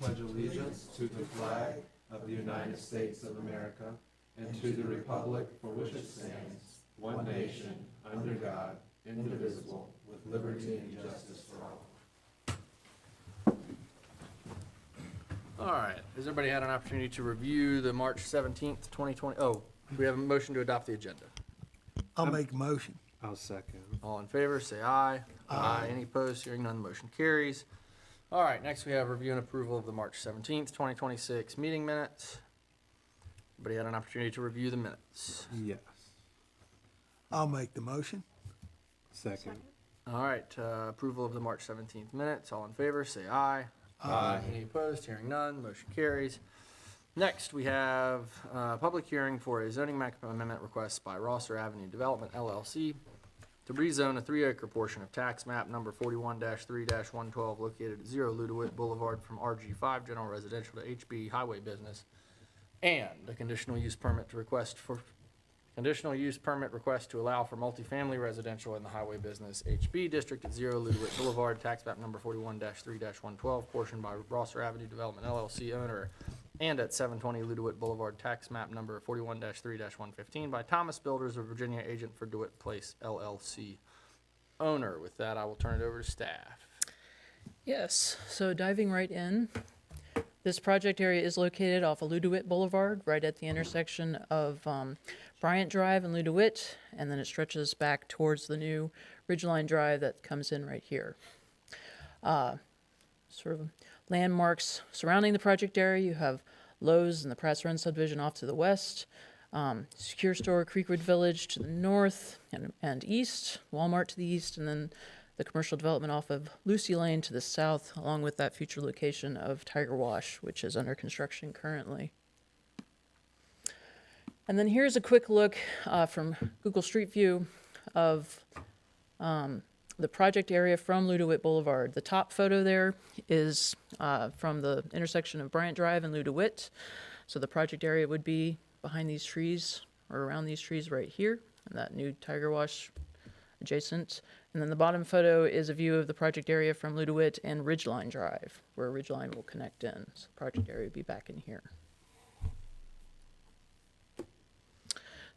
pledge allegiance to the flag of the United States of America and to the republic for which it stands, one nation, under God, indivisible, with liberty and justice for all. All right, has everybody had an opportunity to review the March 17th, 2020? Oh, we have a motion to adopt the agenda. I'll make a motion. I'll second. All in favor, say aye. Aye. Any opposed? Hearing none, the motion carries. All right, next we have review and approval of the March 17th, 2026 meeting minutes. Everybody had an opportunity to review the minutes. Yes. I'll make the motion. Second. All right, approval of the March 17th minutes. All in favor, say aye. Aye. Any opposed? Hearing none, motion carries. Next, we have a public hearing for a zoning map amendment request by Rosser Avenue Development LLC to rezone a 3-acre portion of tax map number 41-3-112 located at 0 Ludewitt Boulevard from RG5 General Residential to HB Highway Business, and a conditional use permit to allow for multifamily residential in the Highway Business HB District at 0 Ludewitt Boulevard, tax map number 41-3-112, portion by Rosser Avenue Development LLC owner, and at 720 Ludewitt Boulevard, tax map number 41-3-115 by Thomas Builders of Virginia, agent for DeWitt Place LLC owner. With that, I will turn it over to staff. Yes, so diving right in, this project area is located off of Ludewitt Boulevard, right at the intersection of Bryant Drive and Ludewitt, and then it stretches back towards the new Ridgeline Drive that comes in right here. Sort of landmarks surrounding the project area, you have Lowe's and the Pratt's Run subdivision off to the west, Secure Store, Creekwood Village to the north and east, Walmart to the east, and then the commercial development off of Lucy Lane to the south, along with that future location of Tiger Wash, which is under construction currently. And then here's a quick look from Google Street View of the project area from Ludewitt Boulevard. The top photo there is from the intersection of Bryant Drive and Ludewitt. So the project area would be behind these trees or around these trees right here, and that new Tiger Wash adjacent. And then the bottom photo is a view of the project area from Ludewitt and Ridgeline Drive, where Ridgeline will connect in. So the project area would be back in here.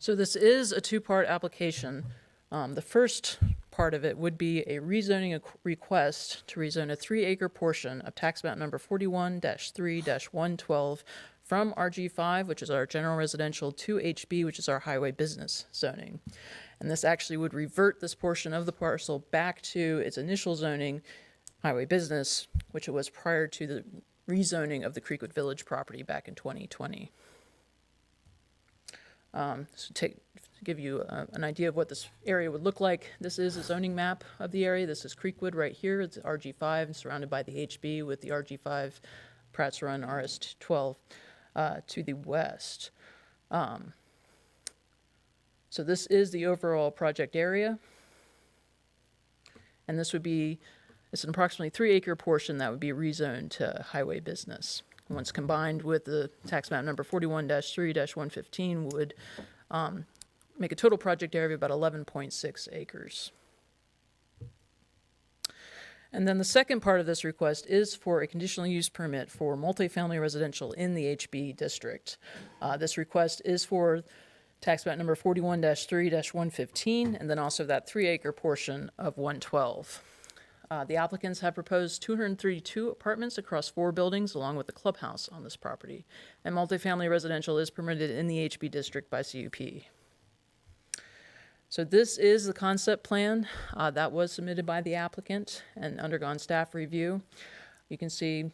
So this is a two-part application. The first part of it would be a rezoning request to rezone a 3-acre portion of tax map number 41-3-112 from RG5, which is our general residential, to HB, which is our highway business zoning. And this actually would revert this portion of the parcel back to its initial zoning, highway business, which it was prior to the rezoning of the Creekwood Village property back in 2020. So to give you an idea of what this area would look like, this is a zoning map of the area. This is Creekwood right here. It's RG5 and surrounded by the HB with the RG5 Pratt's Run RS12 to the west. So this is the overall project area. And this would be, it's an approximately 3-acre portion that would be rezoned to highway business. Once combined with the tax map number 41-3-115 would make a total project area of about 11.6 acres. And then the second part of this request is for a conditional use permit for multifamily residential in the HB district. This request is for tax map number 41-3-115 and then also that 3-acre portion of 112. The applicants have proposed 232 apartments across 4 buildings along with the clubhouse on this property. And multifamily residential is permitted in the HB district by CUP. So this is the concept plan that was submitted by the applicant and undergone staff review. You can see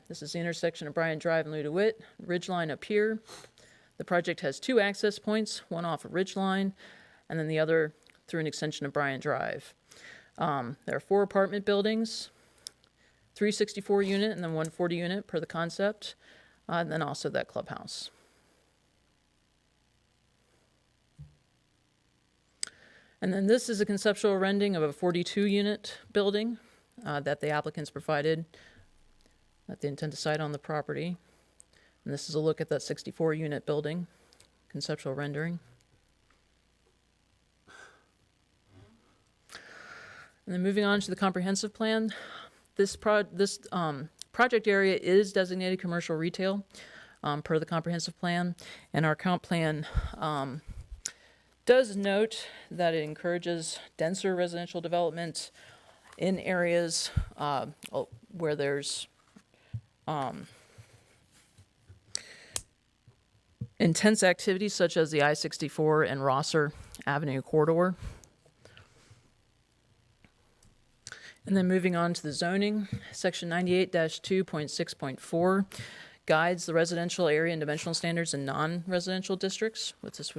this is the intersection of Bryant Drive and Ludewitt, Ridgeline up here. The project has 2 access points, one off of Ridgeline and then the other through an extension of Bryant Drive. There are 4 apartment buildings, 364 unit and then 140 unit per the concept, and then also that clubhouse. And then this is a conceptual rendering of a 42 unit building that the applicants provided that they intend to site on the property. And this is a look at that 64 unit building, conceptual rendering. And then moving on to the comprehensive plan, this project area is designated commercial retail per the comprehensive plan, and our comp plan does note that it encourages denser residential development in areas where there's intense activities such as the I-64 and Rosser Avenue corridor. And then moving on to the zoning, section 98-2.6.4 guides the residential area and dimensional standards in non-residential districts,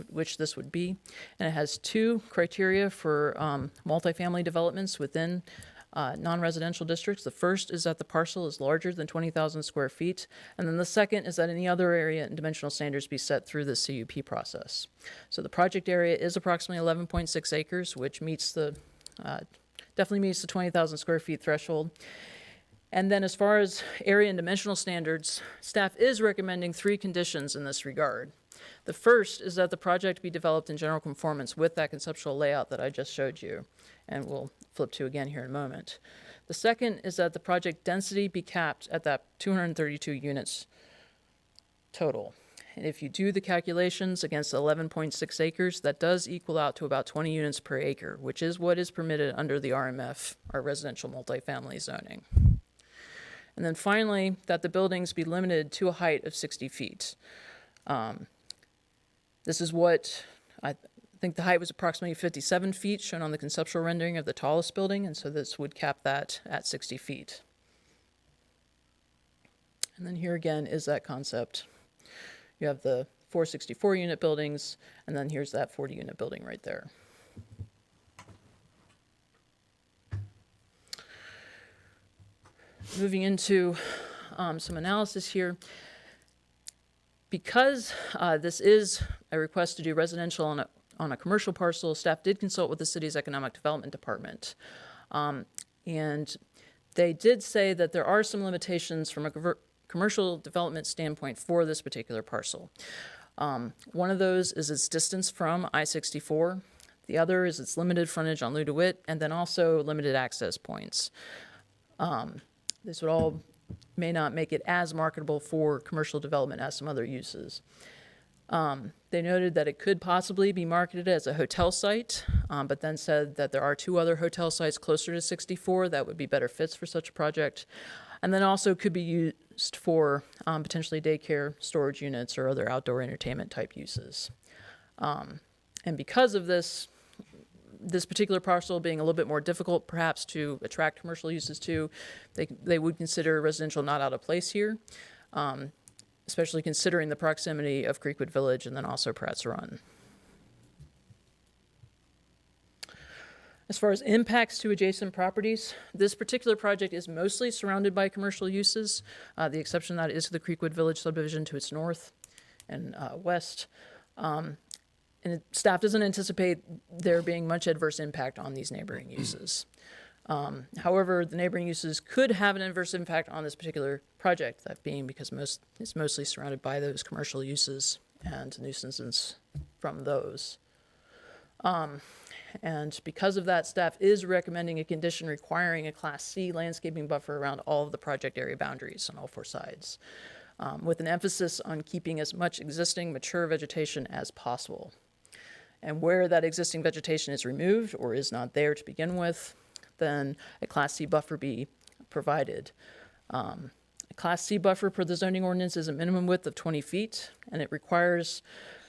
which this would be. And it has two criteria for multifamily developments within non-residential districts. The first is that the parcel is larger than 20,000 square feet. And then the second is that any other area and dimensional standards be set through the CUP process. So the project area is approximately 11.6 acres, which meets the definitely meets the 20,000 square feet threshold. And then as far as area and dimensional standards, staff is recommending 3 conditions in this regard. The first is that the project be developed in general conformance with that conceptual layout that I just showed you, and we'll flip to again here in a moment. The second is that the project density be capped at that 232 units total. And if you do the calculations against 11.6 acres, that does equal out to about 20 units per acre, which is what is permitted under the RMF, our residential multifamily zoning. And then finally, that the buildings be limited to a height of 60 feet. This is what I think the height was approximately 57 feet, shown on the conceptual rendering of the tallest building, and so this would cap that at 60 feet. And then here again is that concept. You have the 464 unit buildings, and then here's that 40 unit building right there. Moving into some analysis here. Because this is a request to do residential on a commercial parcel, staff did consult with the city's economic development department. And they did say that there are some limitations from a commercial development standpoint for this particular parcel. One of those is its distance from I-64. The other is its limited frontage on Lou DeWitt, and then also limited access points. This would all may not make it as marketable for commercial development as some other uses. They noted that it could possibly be marketed as a hotel site, but then said that there are 2 other hotel sites closer to 64 that would be better fits for such a project, and then also could be used for potentially daycare, storage units, or other outdoor entertainment type uses. And because of this particular parcel being a little bit more difficult perhaps to attract commercial uses to, they would consider residential not out of place here, especially considering the proximity of Creekwood Village and then also Pratt's Run. As far as impacts to adjacent properties, this particular project is mostly surrounded by commercial uses. The exception of that is the Creekwood Village subdivision to its north and west. And staff doesn't anticipate there being much adverse impact on these neighboring uses. However, the neighboring uses could have an adverse impact on this particular project, that being because it's mostly surrounded by those commercial uses and nuisances from those. And because of that, staff is recommending a condition requiring a Class C landscaping buffer around all of the project area boundaries on all 4 sides, with an emphasis on keeping as much existing mature vegetation as possible. And where that existing vegetation is removed or is not there to begin with, then a Class C buffer be provided. A Class C buffer per the zoning ordinance is a minimum width of 20 feet, and it requires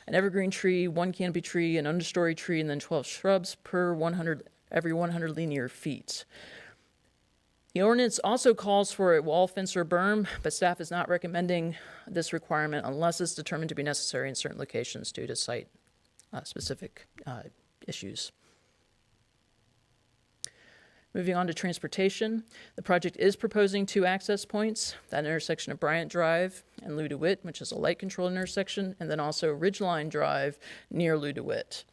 an evergreen tree, 1 canopy tree, an understory tree, and then 12 shrubs per every 100 linear feet. The ordinance also calls for a wall, fence, or berm, but staff is not recommending this requirement unless it's determined to be necessary in certain locations due to site specific issues. Moving on to transportation, the project is proposing 2 access points, that intersection of Bryant Drive and Lou DeWitt, which is a light controlled intersection, and then also Ridgeline Drive near Lou DeWitt.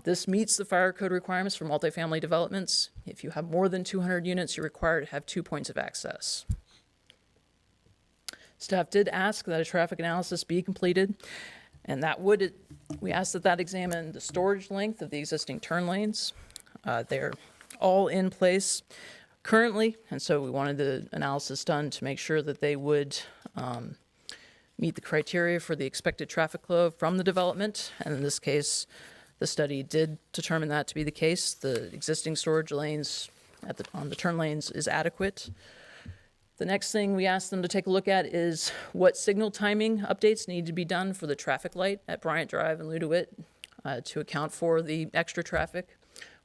This meets the fire code requirements for multifamily developments. If you have more than 200 units, you're required to have 2 points of access. Staff did ask that a traffic analysis be completed, and we asked that examine the storage length of the existing turn lanes. They're all in place currently, and so we wanted the analysis done to make sure that they would meet the criteria for the expected traffic flow from the development, and in this case, the study did determine that to be the case. The existing storage lanes on the turn lanes is adequate. The next thing we asked them to take a look at is what signal timing updates need to be done for the traffic light at Bryant Drive and Ludewitt to account for the extra traffic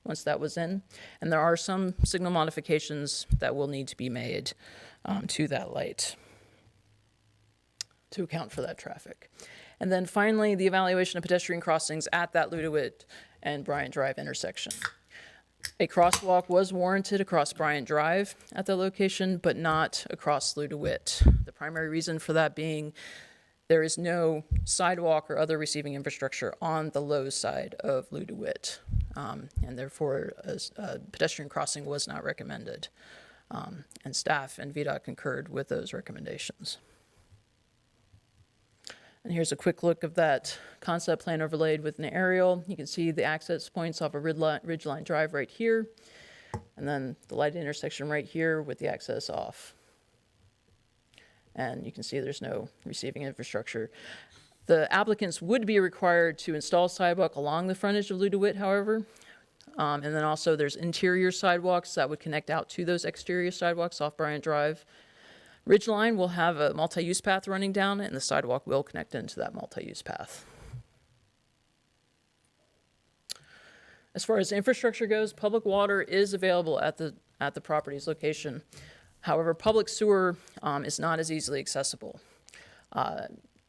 once that was in. And there are some signal modifications that will need to be made to that light to account for that traffic. And then finally, the evaluation of pedestrian crossings at that Ludewitt and Bryant Drive intersection. A crosswalk was warranted across Bryant Drive at the location, but not across Ludewitt. The primary reason for that being there is no sidewalk or other receiving infrastructure on the low side of Ludewitt, and therefore a pedestrian crossing was not recommended. And staff and VDOT concurred with those recommendations. And here's a quick look of that concept plan overlaid with an aerial. You can see the access points off of Ridgeline Drive right here, and then the light intersection right here with the access off. And you can see there's no receiving infrastructure. The applicants would be required to install sidewalk along the frontage of Ludewitt, however. And then also there's interior sidewalks that would connect out to those exterior sidewalks off Bryant Drive. Ridgeline will have a multi-use path running down, and the sidewalk will connect into that multi-use path. As far as infrastructure goes, public water is available at the property's location. However, public sewer is not as easily accessible.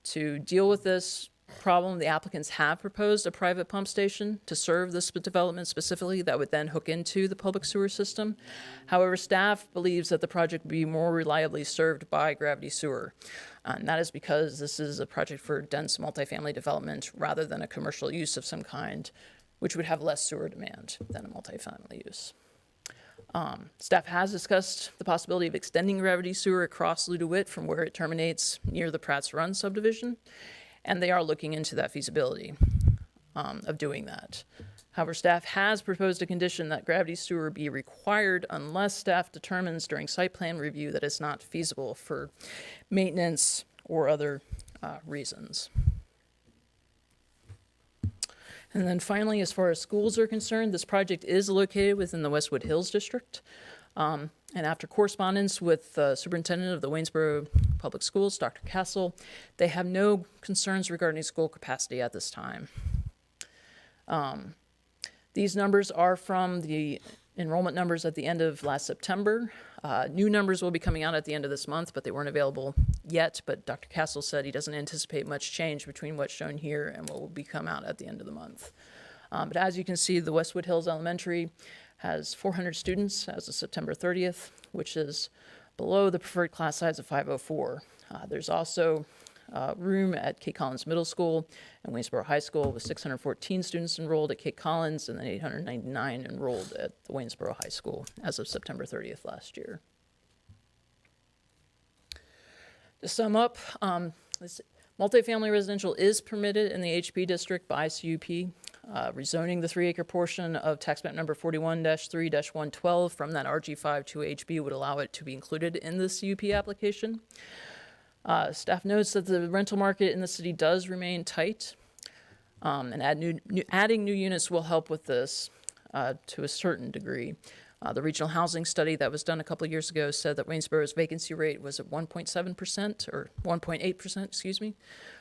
To deal with this problem, the applicants have proposed a private pump station to serve this development specifically that would then hook into the public sewer system. However, staff believes that the project would be more reliably served by gravity sewer. And that is because this is a project for dense multifamily development rather than a commercial use of some kind, which would have less sewer demand than a multifamily use. Staff has discussed the possibility of extending gravity sewer across Ludewitt from where it terminates near the Pratt's Run subdivision, and they are looking into that feasibility of doing that. However, staff has proposed a condition that gravity sewer be required unless staff determines during site plan review that it's not feasible for maintenance or other reasons. And then finally, as far as schools are concerned, this project is located within the Westwood Hills District. And after correspondence with the superintendent of the Waynesboro Public Schools, Dr. Castle, they have no concerns regarding school capacity at this time. These numbers are from the enrollment numbers at the end of last September. New numbers will be coming out at the end of this month, but they weren't available yet. But Dr. Castle said he doesn't anticipate much change between what's shown here and what will be come out at the end of the month. But as you can see, the Westwood Hills Elementary has 400 students as of September 30th, which is below the preferred class size of 504. There's also room at Kate Collins Middle School and Waynesboro High School with 614 students enrolled at Kate Collins and then 899 enrolled at the Waynesboro High School as of September 30th last year. To sum up, this multifamily residential is permitted in the HP district by CUP. Rezoning the 3-acre portion of tax map number 41-3-112 from that RG5 to HB would allow it to be included in the CUP application. Staff notes that the rental market in the city does remain tight, and adding new units will help with this to a certain degree. The regional housing study that was done a couple of years ago said that Waynesboro's vacancy rate was at 1.7% or 1.8%, excuse me,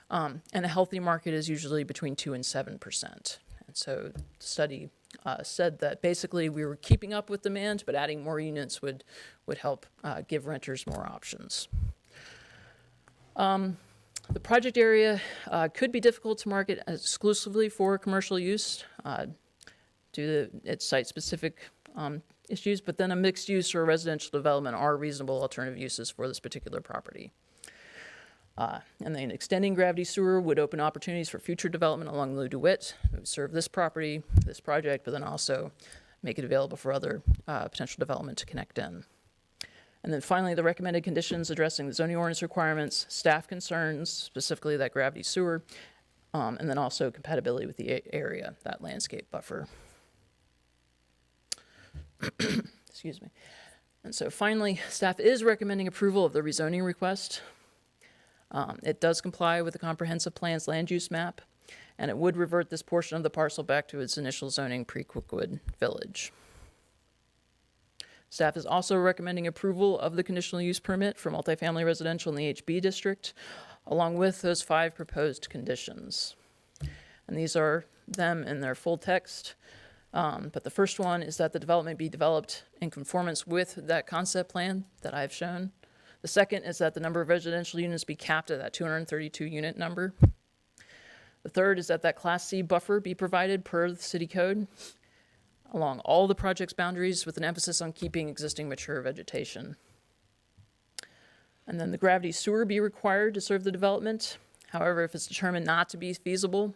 and a healthy market is usually between 2 and 7%. And so the study said that basically we were keeping up with demand, but adding more units would help give renters more options. The project area could be difficult to market exclusively for commercial use due to its site-specific issues, but then a mixed use or a residential development are reasonable alternative uses for this particular property. And then extending gravity sewer would open opportunities for future development along Ludewitt. It would serve this property, this project, but then also make it available for other potential development to connect in. And then finally, the recommended conditions addressing the zoning ordinance requirements, staff concerns, specifically that gravity sewer, and then also compatibility with the area, that landscape buffer. Excuse me. And so finally, staff is recommending approval of the rezoning request. It does comply with the comprehensive plan's land use map, and it would revert this portion of the parcel back to its initial zoning pre-Quickwood Village. Staff is also recommending approval of the conditional use permit for multifamily residential in the HB district, along with those 5 proposed conditions. And these are them in their full text. But the first one is that the development be developed in conformance with that concept plan that I've shown. The second is that the number of residential units be capped at that 232 unit number. The third is that that Class C buffer be provided per the city code along all the project's boundaries with an emphasis on keeping existing mature vegetation. And then the gravity sewer be required to serve the development. However, if it's determined not to be feasible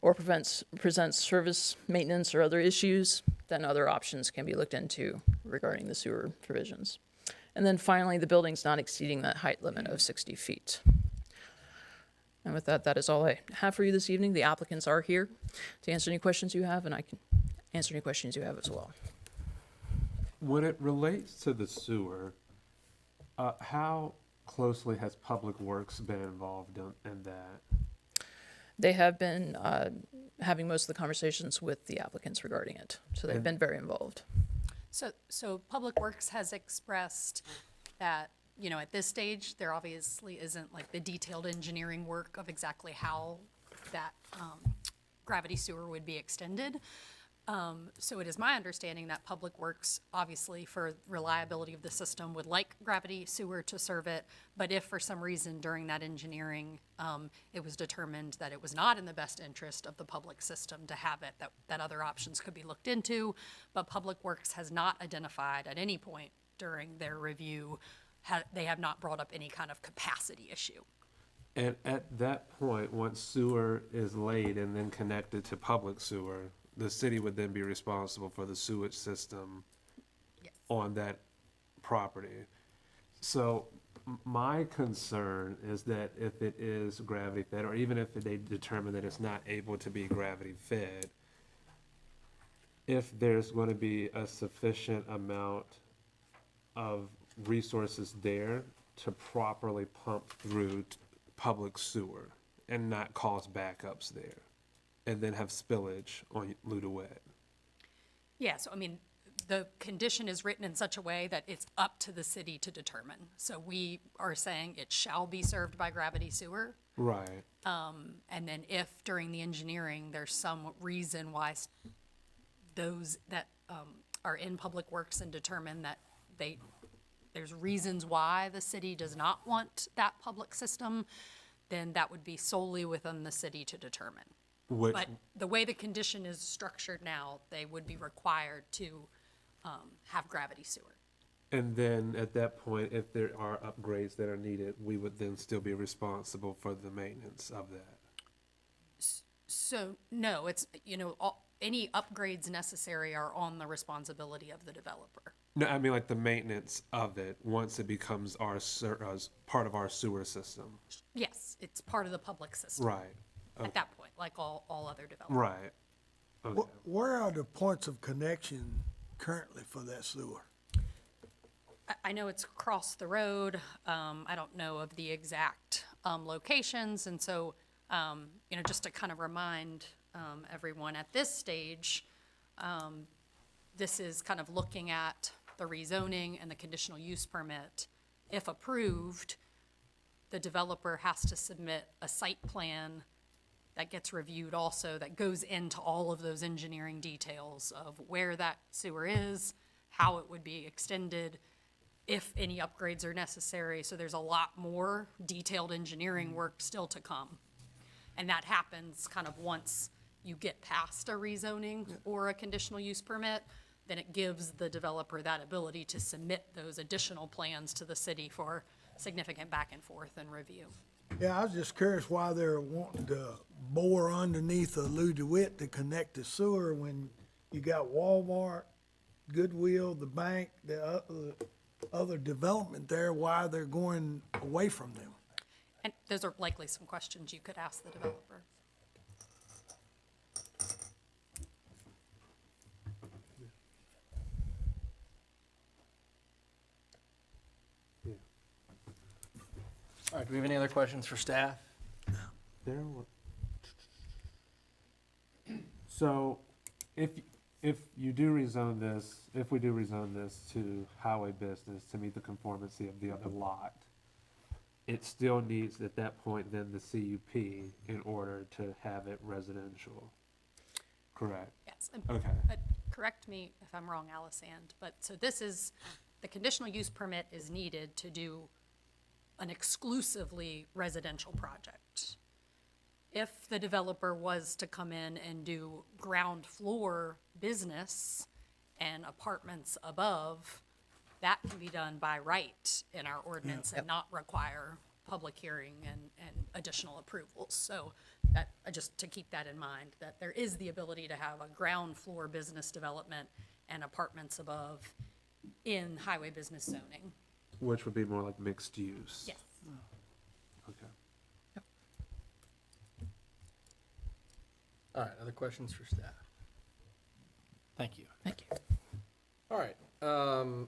or presents service maintenance or other issues, then other options can be looked into regarding the sewer provisions. And then finally, the building's not exceeding that height limit of 60 feet. And with that, that is all I have for you this evening. The applicants are here to answer any questions you have, and I can answer any questions you have as well. When it relates to the sewer, how closely has Public Works been involved in that? They have been having most of the conversations with the applicants regarding it, so they've been very involved. So Public Works has expressed that, you know, at this stage, there obviously isn't like the detailed engineering work of exactly how that gravity sewer would be extended. So it is my understanding that Public Works, obviously for reliability of the system, would like gravity sewer to serve it. But if for some reason during that engineering, it was determined that it was not in the best interest of the public system to have it, that other options could be looked into. But Public Works has not identified at any point during their review, they have not brought up any kind of capacity issue. And at that point, once sewer is laid and then connected to public sewer, the city would then be responsible for the sewage system Yes. on that property. So my concern is that if it is gravity fed, or even if they determine that it's not able to be gravity fed, if there's going to be a sufficient amount of resources there to properly pump through public sewer and not cause backups there, and then have spillage on Ludowet. Yeah, so I mean, the condition is written in such a way that it's up to the city to determine. So we are saying it shall be served by gravity sewer. Right. And then if during the engineering, there's some reason why those that are in Public Works and determine that there's reasons why the city does not want that public system, then that would be solely within the city to determine. Which, But the way the condition is structured now, they would be required to have gravity sewer. and then at that point, if there are upgrades that are needed, we would then still be responsible for the maintenance of that. So, no, it's, you know, any upgrades necessary are on the responsibility of the developer. No, I mean like the maintenance of it once it becomes as part of our sewer system. Yes, it's part of the public system Right. at that point, like all other developments. Right. Okay. Where are the points of connection currently for that sewer? I know it's across the road. I don't know of the exact locations. And so, you know, just to kind of remind everyone at this stage, this is kind of looking at the rezoning and the conditional use permit. If approved, the developer has to submit a site plan that gets reviewed also, that goes into all of those engineering details of where that sewer is, how it would be extended, if any upgrades are necessary. So there's a lot more detailed engineering work still to come. And that happens kind of once you get past a rezoning or a conditional use permit, then it gives the developer that ability to submit those additional plans to the city for significant back and forth and review. Yeah, I was just curious why they're wanting to bore underneath of Lou DeWitt to connect the sewer when you got Walmart, Goodwill, the bank, the other development there, why they're going away from them. And those are likely some questions you could ask the developer. All right, do we have any other questions for staff? So, if you do rezone this, if we do rezone this to highway business to meet the conformancy of the other lot, it still needs at that point then the CUP in order to have it residential. Correct. Yes. Okay. Correct me if I'm wrong, Alisand, but so this is, the conditional use permit is needed to do an exclusively residential project. If the developer was to come in and do ground floor business and apartments above, that can be done by right in our ordinance and not require public hearing and additional approvals. So that, just to keep that in mind, that there is the ability to have a ground floor business development and apartments above in highway business zoning. Which would be more like mixed use. Yes. Okay. All right, other questions for staff? Thank you. Thank you. All right, I'm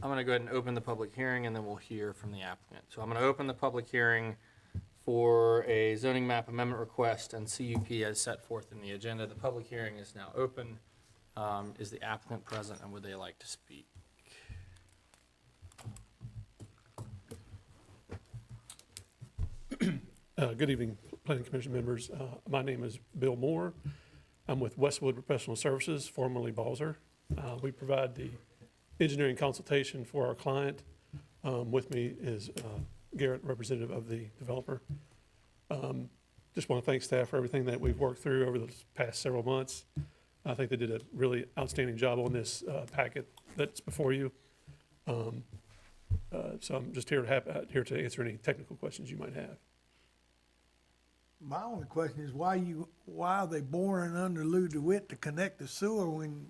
gonna go ahead and open the public hearing and then we'll hear from the applicant. So I'm gonna open the public hearing for a zoning map amendment request and CUP as set forth in the agenda. The public hearing is now open. Is the applicant present and would they like to speak? Good evening, Planning Commission members. My name is Bill Moore. I'm with Westwood Professional Services, formerly Balzer. We provide the engineering consultation for our client. With me is Garrett, representative of the developer. Just want to thank staff for everything that we've worked through over the past several months. I think they did a really outstanding job on this packet that's before you. So I'm just here to answer any technical questions you might have. My only question is why are they boring under Lou DeWitt to connect the sewer when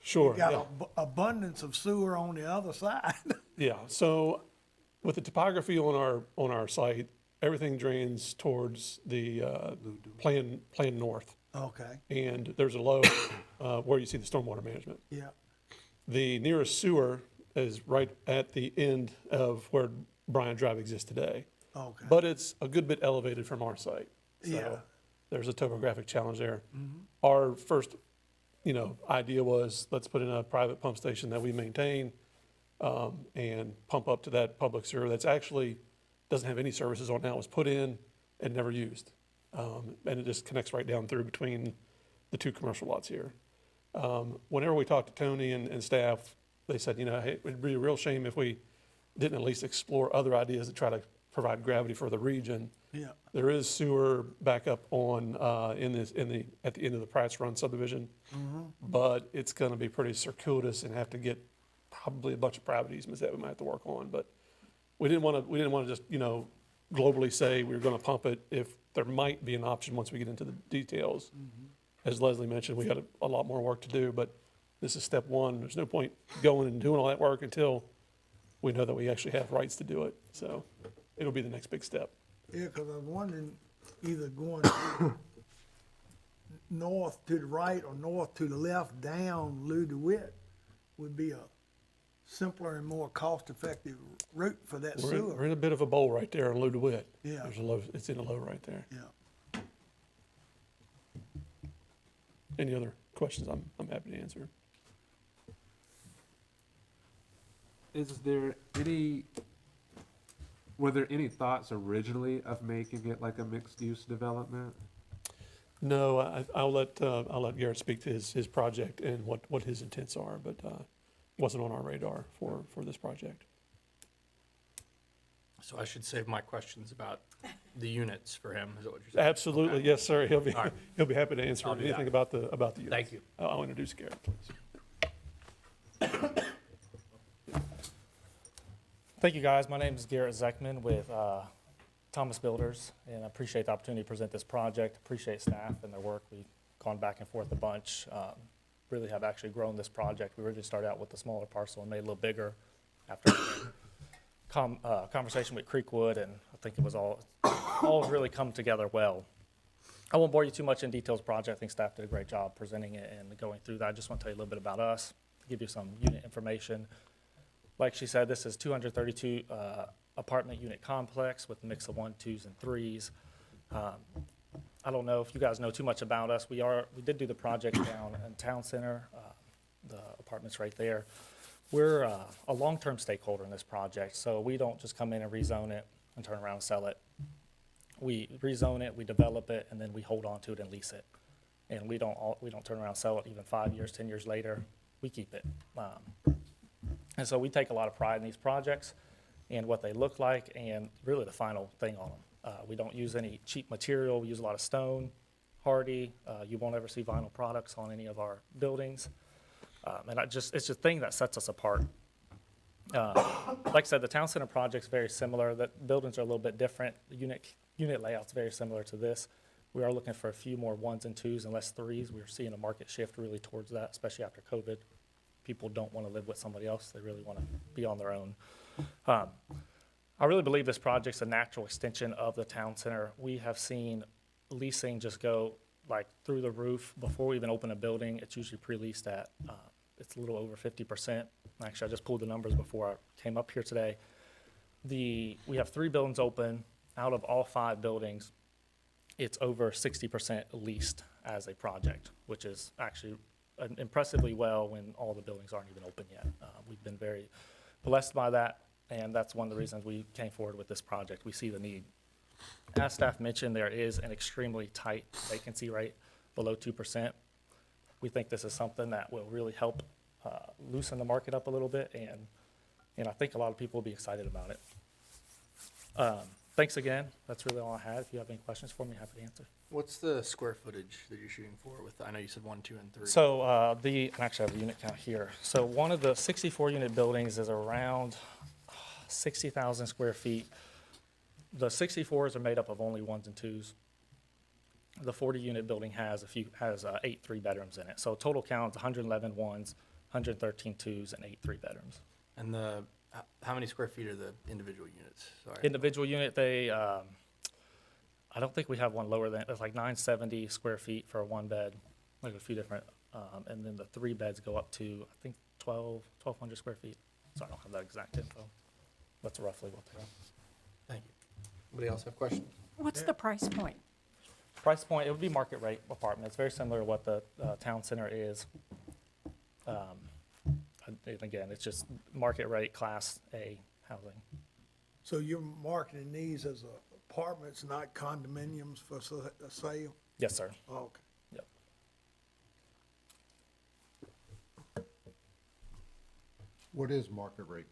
Sure. you got Yeah. abundance of sewer on the other side? Yeah, so with the topography on our site, everything drains towards the plan north. Okay, And there's a low where you see the stormwater management. yeah, The nearest sewer is right at the end of where Bryan Drive exists today. okay. But it's a good bit elevated from our site. Yeah. So there's a topographic challenge there. Our first, idea was, let's put in a private pump station that we maintain, and pump up to that public sewer that's actually doesn't have any services on now. It was put in and never used. And it just connects right down through between the two commercial lots here. Whenever we talked to Tony and staff, they said, hey, it'd be a real shame if we didn't at least explore other ideas to try to provide gravity for the region. Yeah, There is sewer back up on, at the end of the Price Run subdivision. But it's gonna be pretty circuitous and have to get probably a bunch of private easements that we might have to work on. But we didn't wanna just, globally say we were gonna pump it if there might be an option once we get into the details. As Leslie mentioned, we got a lot more work to do, but this is step one. There's no point going and doing all that work until we know that we actually have rights to do it. So it'll be the next big step. yeah, because I was wondering either going north to the right or north to the left down Lou DeWitt would be a simpler and more cost-effective route for that We're sewer. in a bit of a bowl right there on Lou DeWitt. Yeah. There's a low, it's in a low right there. Yeah. Any other questions? I'm happy to answer. Were there any thoughts originally of making it like a mixed-use development? No, I'll let Garrett speak to his project and what his intents are, but wasn't on our radar for this project. So I should save my questions about the units for him, is that what you're saying? Absolutely, Okay. yes, sir. He'll be All right. he'll be happy to answer I'll do anything that. about the units. Thank you. I'll introduce Garrett, please. Thank you, guys. My name is Garrett Zeckman with Thomas Builders, and I appreciate the opportunity to present this project. Appreciate staff and their work. We've gone back and forth a bunch. Really have actually grown this project. We originally started out with a smaller parcel and made it a little bigger after conversation with Creekwood, and I think it was all really come together well. I won't bore you too much in details of the project. I think staff did a great job presenting it and going through that. I just want to tell you a little bit about us, give you some unit information. Like she said, this is 232 apartment unit complex with a mix of 1, 2s, and 3s. I don't know if you guys know too much about us. We did do the project down in Town Center, the apartments right there. We're a long-term stakeholder in this project, so we don't just come in and rezone it and turn around and sell it. We rezone it, we develop it, and then we hold on to it and lease it. And we don't turn around and sell it even 5 years, 10 years later. We keep it. And so we take a lot of pride in these projects and what they look like and really the final thing on them. We don't use any cheap material. We use a lot of stone, hardy. You won't ever see vinyl products on any of our buildings. And it's just a thing that sets us apart. Like I said, the Town Center project's very similar. The buildings are a little bit different. The unit layout's very similar to this. We are looking for a few more 1s and 2s and less 3s. We're seeing a market shift really towards that, especially after COVID. People don't want to live with somebody else. They really want to be on their own. I really believe this project's a natural extension of the Town Center. We have seen leasing just go like through the roof. Before we even open a building, it's usually pre-leased at, it's a little over 50%. Actually, I just pulled the numbers before I came up here today. We have 3 buildings open. Out of all 5 buildings, it's over 60% leased as a project, which is actually impressively well when all the buildings aren't even open yet. We've been very blessed by that, and that's one of the reasons we came forward with this project. We see the need. As staff mentioned, there is an extremely tight vacancy rate, below 2%. We think this is something that will really help loosen the market up a little bit, and I think a lot of people will be excited about it. Thanks again. That's really all I had. If you have any questions for me, happy to answer. What's the square footage that you're shooting for with, I know you said 1, 2, and 3. So and actually I have the unit count here. So one of the 64 unit buildings is around 60,000 square feet. The 64s are made up of only 1s and 2s. The 40 unit building has 8 3-bedrooms in it. So total count is 111 1s, 113 2s, and 8 3-bedrooms. And how many square feet are the individual units? Sorry. Individual unit, I don't think we have one lower than, it's like 970 square feet for a 1-bed, like a few different, and then the 3 beds go up to, I think, 1,200 square feet. So I don't have that exact info. That's roughly what they are. Thank you. Anybody else have questions? What's the price point? Price point, it would be market rate apartment. It's very similar to what the Town Center is. And again, it's just market rate, Class A housing. So you're marketing these as apartments, not condominiums for sale? Yes, sir. Oh, okay. Yep. What is market rate?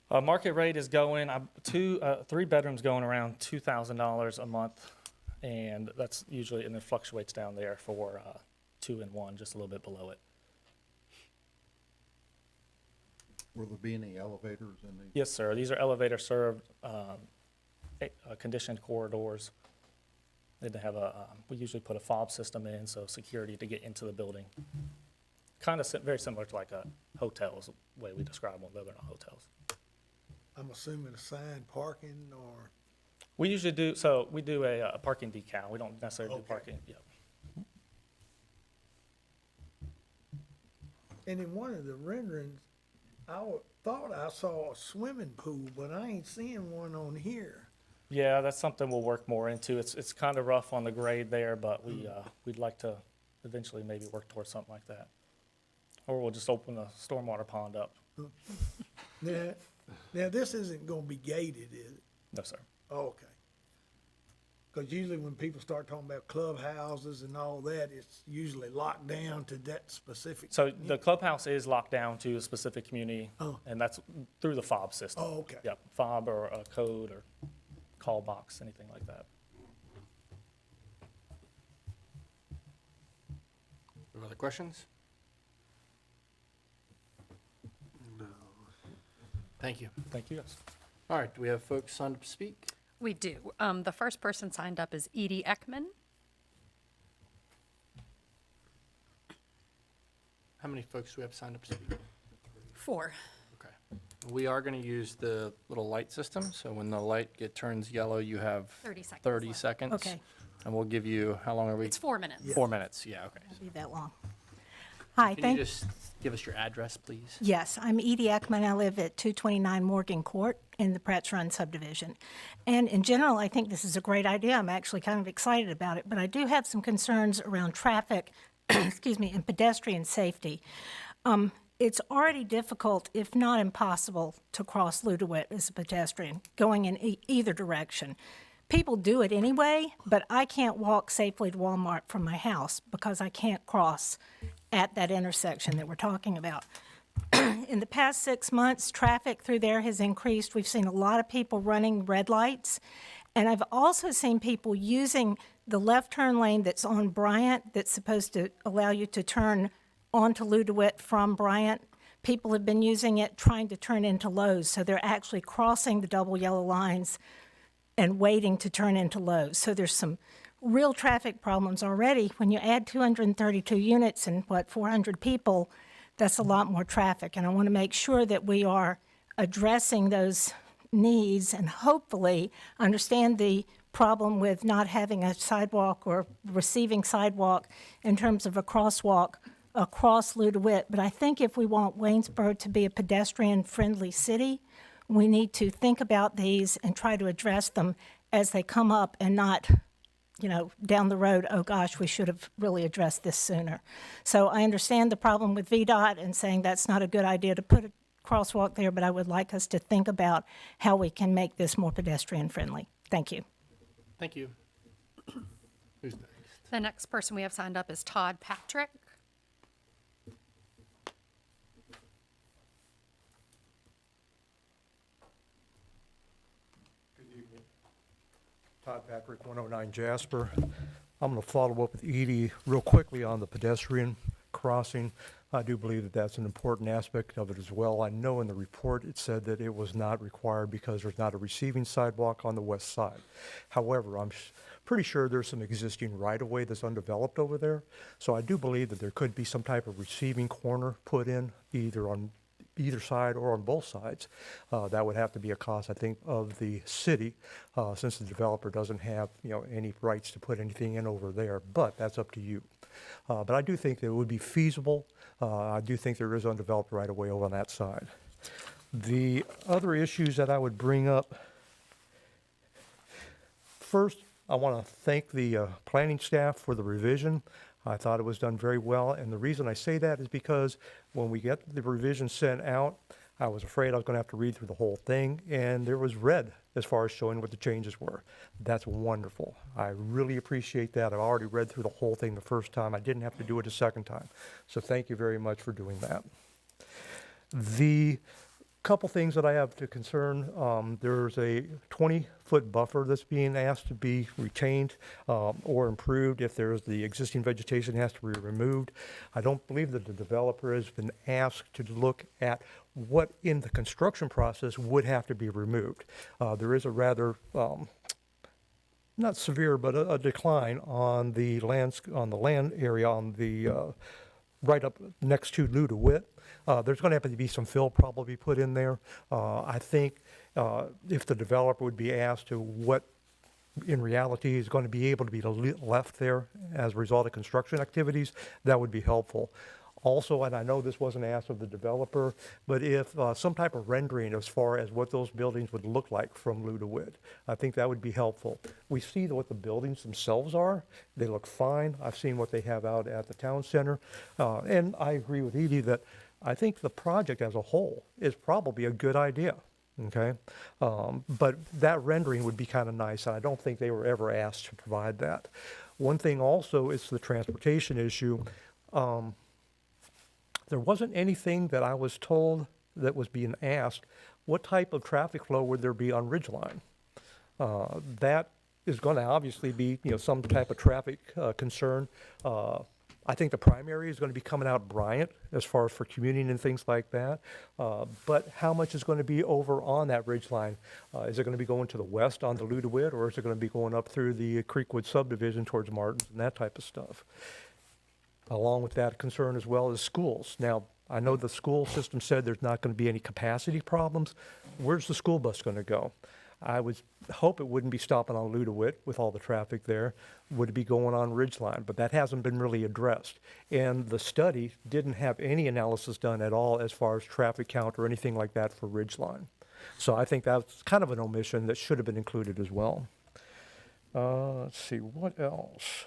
Market rate is going, 3 bedrooms going around $2,000 a month. And that's usually, and it fluctuates down there for 2 and 1, just a little bit below it. Will there be any elevators in these? Yes, sir. These are elevator served, conditioned corridors. Then they have we usually put a fob system in, so security to get into the building. Kind of very similar to like a hotel is the way we describe them, though they're not hotels. I'm assuming assigned parking or, We usually do, we do a parking decal. We don't necessarily do Okay. parking, yeah. and in one of the renderings, thought I saw a swimming pool, but I ain't seeing one on here. Yeah, that's something we'll work more into. It's kind of rough on the grade there, but we'd like to eventually maybe work towards something like that. Or we'll just open the stormwater pond up. Now, this isn't gonna be gated, is it? No, sir. Oh, okay. Because usually when people start talking about clubhouses and all that, it's usually locked down to that specific. So the clubhouse is locked down to a specific community, Oh. and that's through the fob system. Oh, okay. Yep, fob or a code or call box, anything like that. Any other questions? No. Thank you. Thank you, guys. All right, do we have folks signed up to speak? We do. The first person signed up is Edie Ekman. How many folks do we have signed up to speak? 4. Okay. We are going to use the little light system, so when the light turns yellow, you have 30 seconds 30 left. seconds. Okay. And we'll give you, how long are we? It's 4 minutes. 4 minutes, yeah, okay. It'll be that long. Hi, Can you thank, just give us your address, please? yes, I'm Edie Ekman. I live at 229 Morgan Court in the Pratt's Run subdivision. And in general, I think this is a great idea. I'm actually kind of excited about it, but I do have some concerns around traffic, excuse me, and pedestrian safety. It's already difficult, if not impossible, to cross Ludewitt as a pedestrian, going in either direction. People do it anyway, but I can't walk safely to Walmart from my house because I can't cross at that intersection that we're talking about. In the past 6 months, traffic through there has increased. We've seen a lot of people running red lights. And I've also seen people using the left turn lane that's on Bryant that's supposed to allow you to turn onto Ludewitt from Bryant. People have been using it trying to turn into Lowe's. So they're actually crossing the double yellow lines and waiting to turn into Lowe's. So there's some real traffic problems already. When you add 232 units and 400 people, that's a lot more traffic. And I want to make sure that we are addressing those needs and hopefully understand the problem with not having a sidewalk or receiving sidewalk in terms of a crosswalk across Ludewitt. But I think if we want Waynesboro to be a pedestrian-friendly city, we need to think about these and try to address them as they come up and not, down the road, oh gosh, we should have really addressed this sooner. So I understand the problem with VDOT and saying that's not a good idea to put a crosswalk there, but I would like us to think about how we can make this more pedestrian-friendly. Thank you. Thank you. Who's next? The next person we have signed up is Todd Patrick. Todd Patrick, 109 Jasper. I'm going to follow up with Edie real quickly on the pedestrian crossing. I do believe that that's an important aspect of it as well. I know in the report it said that it was not required because there's not a receiving sidewalk on the west side. However, I'm pretty sure there's some existing right-of-way that's undeveloped over there. So I do believe that there could be some type of receiving corner put in either on either side or on both sides. That would have to be a cost, I think, of the city, since the developer doesn't have, any rights to put anything in over there, but that's up to you. But I do think that it would be feasible. I do think there is undeveloped right-of-way over on that side. The other issues that I would bring up, first, I want to thank the planning staff for the revision. I thought it was done very well, and the reason I say that is because when we get the revision sent out, I was afraid I was going to have to read through the whole thing, and there was red as far as showing what the changes were. That's wonderful. I really appreciate that. I've already read through the whole thing the first time. I didn't have to do it a second time. So thank you very much for doing that. The couple things that I have to concern, there's a 20-foot buffer that's being asked to be retained or improved if there's the existing vegetation has to be removed. I don't believe that the developer has been asked to look at what in the construction process would have to be removed. There is a rather not severe, but a decline on the land area on the right up next to Ludewitt. There's going to have to be some fill probably put in there. I think if the developer would be asked to what in reality is going to be able to be left there as a result of construction activities, that would be helpful. Also, and I know this wasn't asked of the developer, but if some type of rendering as far as what those buildings would look like from Ludewitt, I think that would be helpful. We see what the buildings themselves are. They look fine. I've seen what they have out at the town center. And I agree with Edie that I think the project as a whole is probably a good idea. Okay, but that rendering would be kind of nice, and I don't think they were ever asked to provide that. One thing also is the transportation issue. There wasn't anything that I was told that was being asked, what type of traffic flow would there be on Ridgeline? That is going to obviously be, some type of traffic concern. I think the primary is going to be coming out Bryant as far as for commuting and things like that. But how much is going to be over on that Ridgeline? Is it going to be going to the west on the Ludewitt, or is it going to be going up through the Creekwood subdivision towards Martins and that type of stuff? Along with that concern as well as schools. Now, I know the school system said there's not going to be any capacity problems. Where's the school bus going to go? I would hope it wouldn't be stopping on Ludewitt with all the traffic there. Would it be going on Ridgeline? But that hasn't been really addressed. And the study didn't have any analysis done at all as far as traffic count or anything like that for Ridgeline. So I think that's kind of an omission that should have been included as well. Let's see, what else?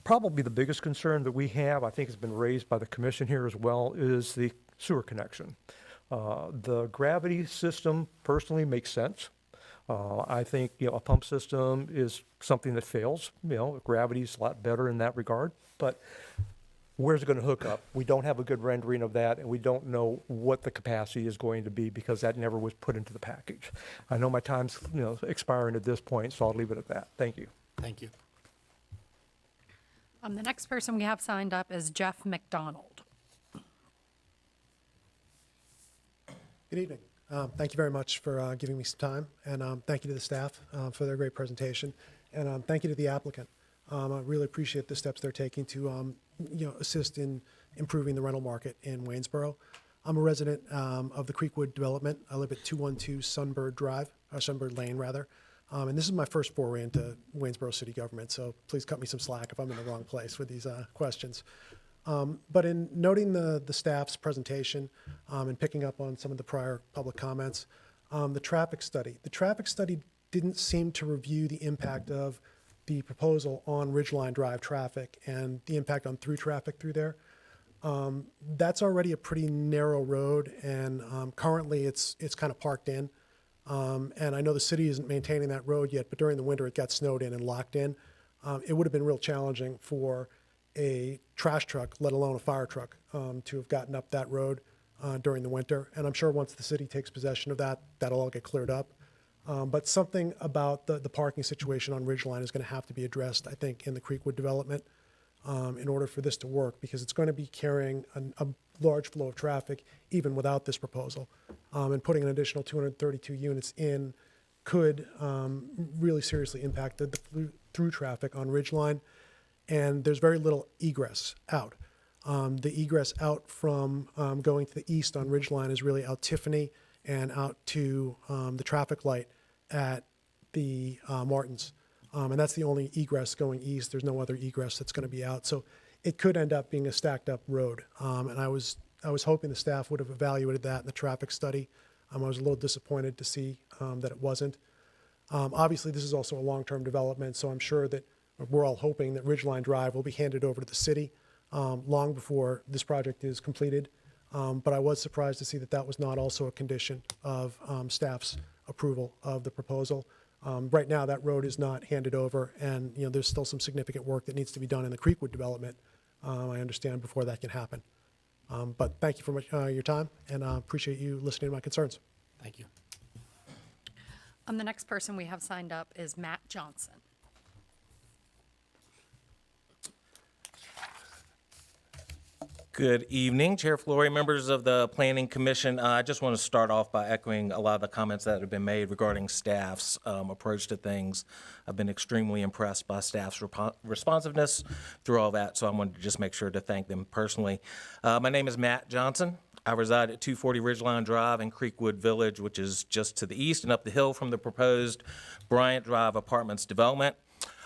Probably the biggest concern that we have, I think has been raised by the commission here as well, is the sewer connection. The gravity system personally makes sense. I think, a pump system is something that fails. Gravity's a lot better in that regard, but where's it going to hook up? We don't have a good rendering of that, and we don't know what the capacity is going to be because that never was put into the package. I know my time's, expiring at this point, so I'll leave it at that. Thank you. Thank you. The next person we have signed up is Jeff McDonald. Good evening. Thank you very much for giving me some time, and thank you to the staff for their great presentation, and thank you to the applicant. I really appreciate the steps they're taking to assist in improving the rental market in Waynesboro. I'm a resident of the Creekwood development. I live at 212 Sunbird Lane rather, and this is my first foray into Waynesboro city government, so please cut me some slack if I'm in the wrong place with these questions. But in noting the staff's presentation and picking up on some of the prior public comments, the traffic study didn't seem to review the impact of the proposal on Ridgeline Drive traffic and the impact on through traffic through there. That's already a pretty narrow road, and currently it's kind of parked in. And I know the city isn't maintaining that road yet, but during the winter it got snowed in and locked in. It would have been real challenging for a trash truck, let alone a fire truck, to have gotten up that road during the winter. And I'm sure once the city takes possession of that, that'll all get cleared up. But something about the parking situation on Ridgeline is going to have to be addressed, I think, in the Creekwood development in order for this to work, because it's going to be carrying a large flow of traffic even without this proposal. And putting an additional 232 units in could really seriously impact the through traffic on Ridgeline. And there's very little egress out. The egress out from going to the east on Ridgeline is really out Tiffany and out to the traffic light at the Martins. And that's the only egress going east. There's no other egress that's going to be out. So it could end up being a stacked up road. And I was hoping the staff would have evaluated that in the traffic study. I was a little disappointed to see that it wasn't. Obviously, this is also a long-term development, so I'm sure that we're all hoping that Ridgeline Drive will be handed over to the city long before this project is completed. But I was surprised to see that that was not also a condition of staff's approval of the proposal. Right now, that road is not handed over, and there's still some significant work that needs to be done in the Creekwood development, I understand, before that can happen. But thank you for your time, and I appreciate you listening to my concerns. Thank you. The next person we have signed up is Matt Johnson. Good evening, Chair Flory, members of the Planning Commission. I just want to start off by echoing a lot of the comments that have been made regarding staff's approach to things. I've been extremely impressed by staff's responsiveness through all that, so I wanted to just make sure to thank them personally. My name is Matt Johnson. I reside at 240 Ridgeline Drive in Creekwood Village, which is just to the east and up the hill from the proposed Bryant Drive Apartments development.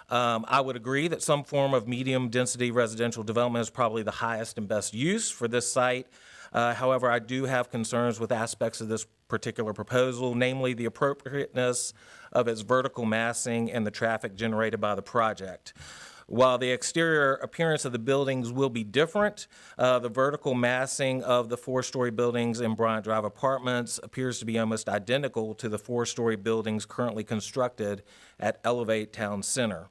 I would agree that some form of medium-density residential development is probably the highest and best use for this site. However, I do have concerns with aspects of this particular proposal, namely the appropriateness of its vertical massing and the traffic generated by the project. While the exterior appearance of the buildings will be different, the vertical massing of the four-story buildings in Bryant Drive Apartments appears to be almost identical to the four-story buildings currently constructed at Elevate Town Center.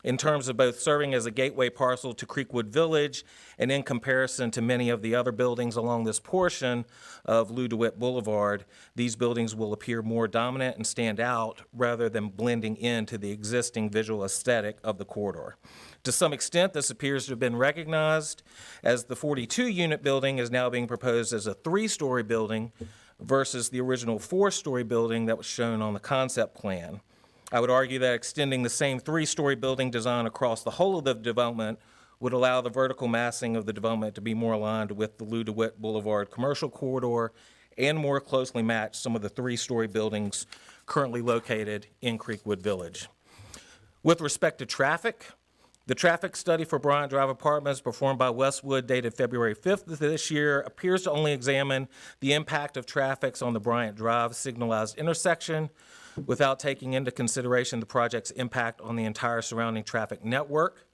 In terms of both serving as a gateway parcel to Creekwood Village and in comparison to many of the other buildings along this portion of Lou DeWitt Boulevard, these buildings will appear more dominant and stand out rather than blending into the existing visual aesthetic of the corridor. To some extent, this appears to have been recognized as the 42-unit building is now being proposed as a three-story building versus the original four-story building that was shown on the concept plan. I would argue that extending the same three-story building design across the whole of the development would allow the vertical massing of the development to be more aligned with the Lou DeWitt Boulevard commercial corridor and more closely match some of the three-story buildings currently located in Creekwood Village. With respect to traffic, the traffic study for Bryant Drive Apartments performed by Westwood dated February 5th of this year appears to only examine the impact of traffic on the Bryant Drive signalized intersection without taking into consideration the project's impact on the entire surrounding traffic network,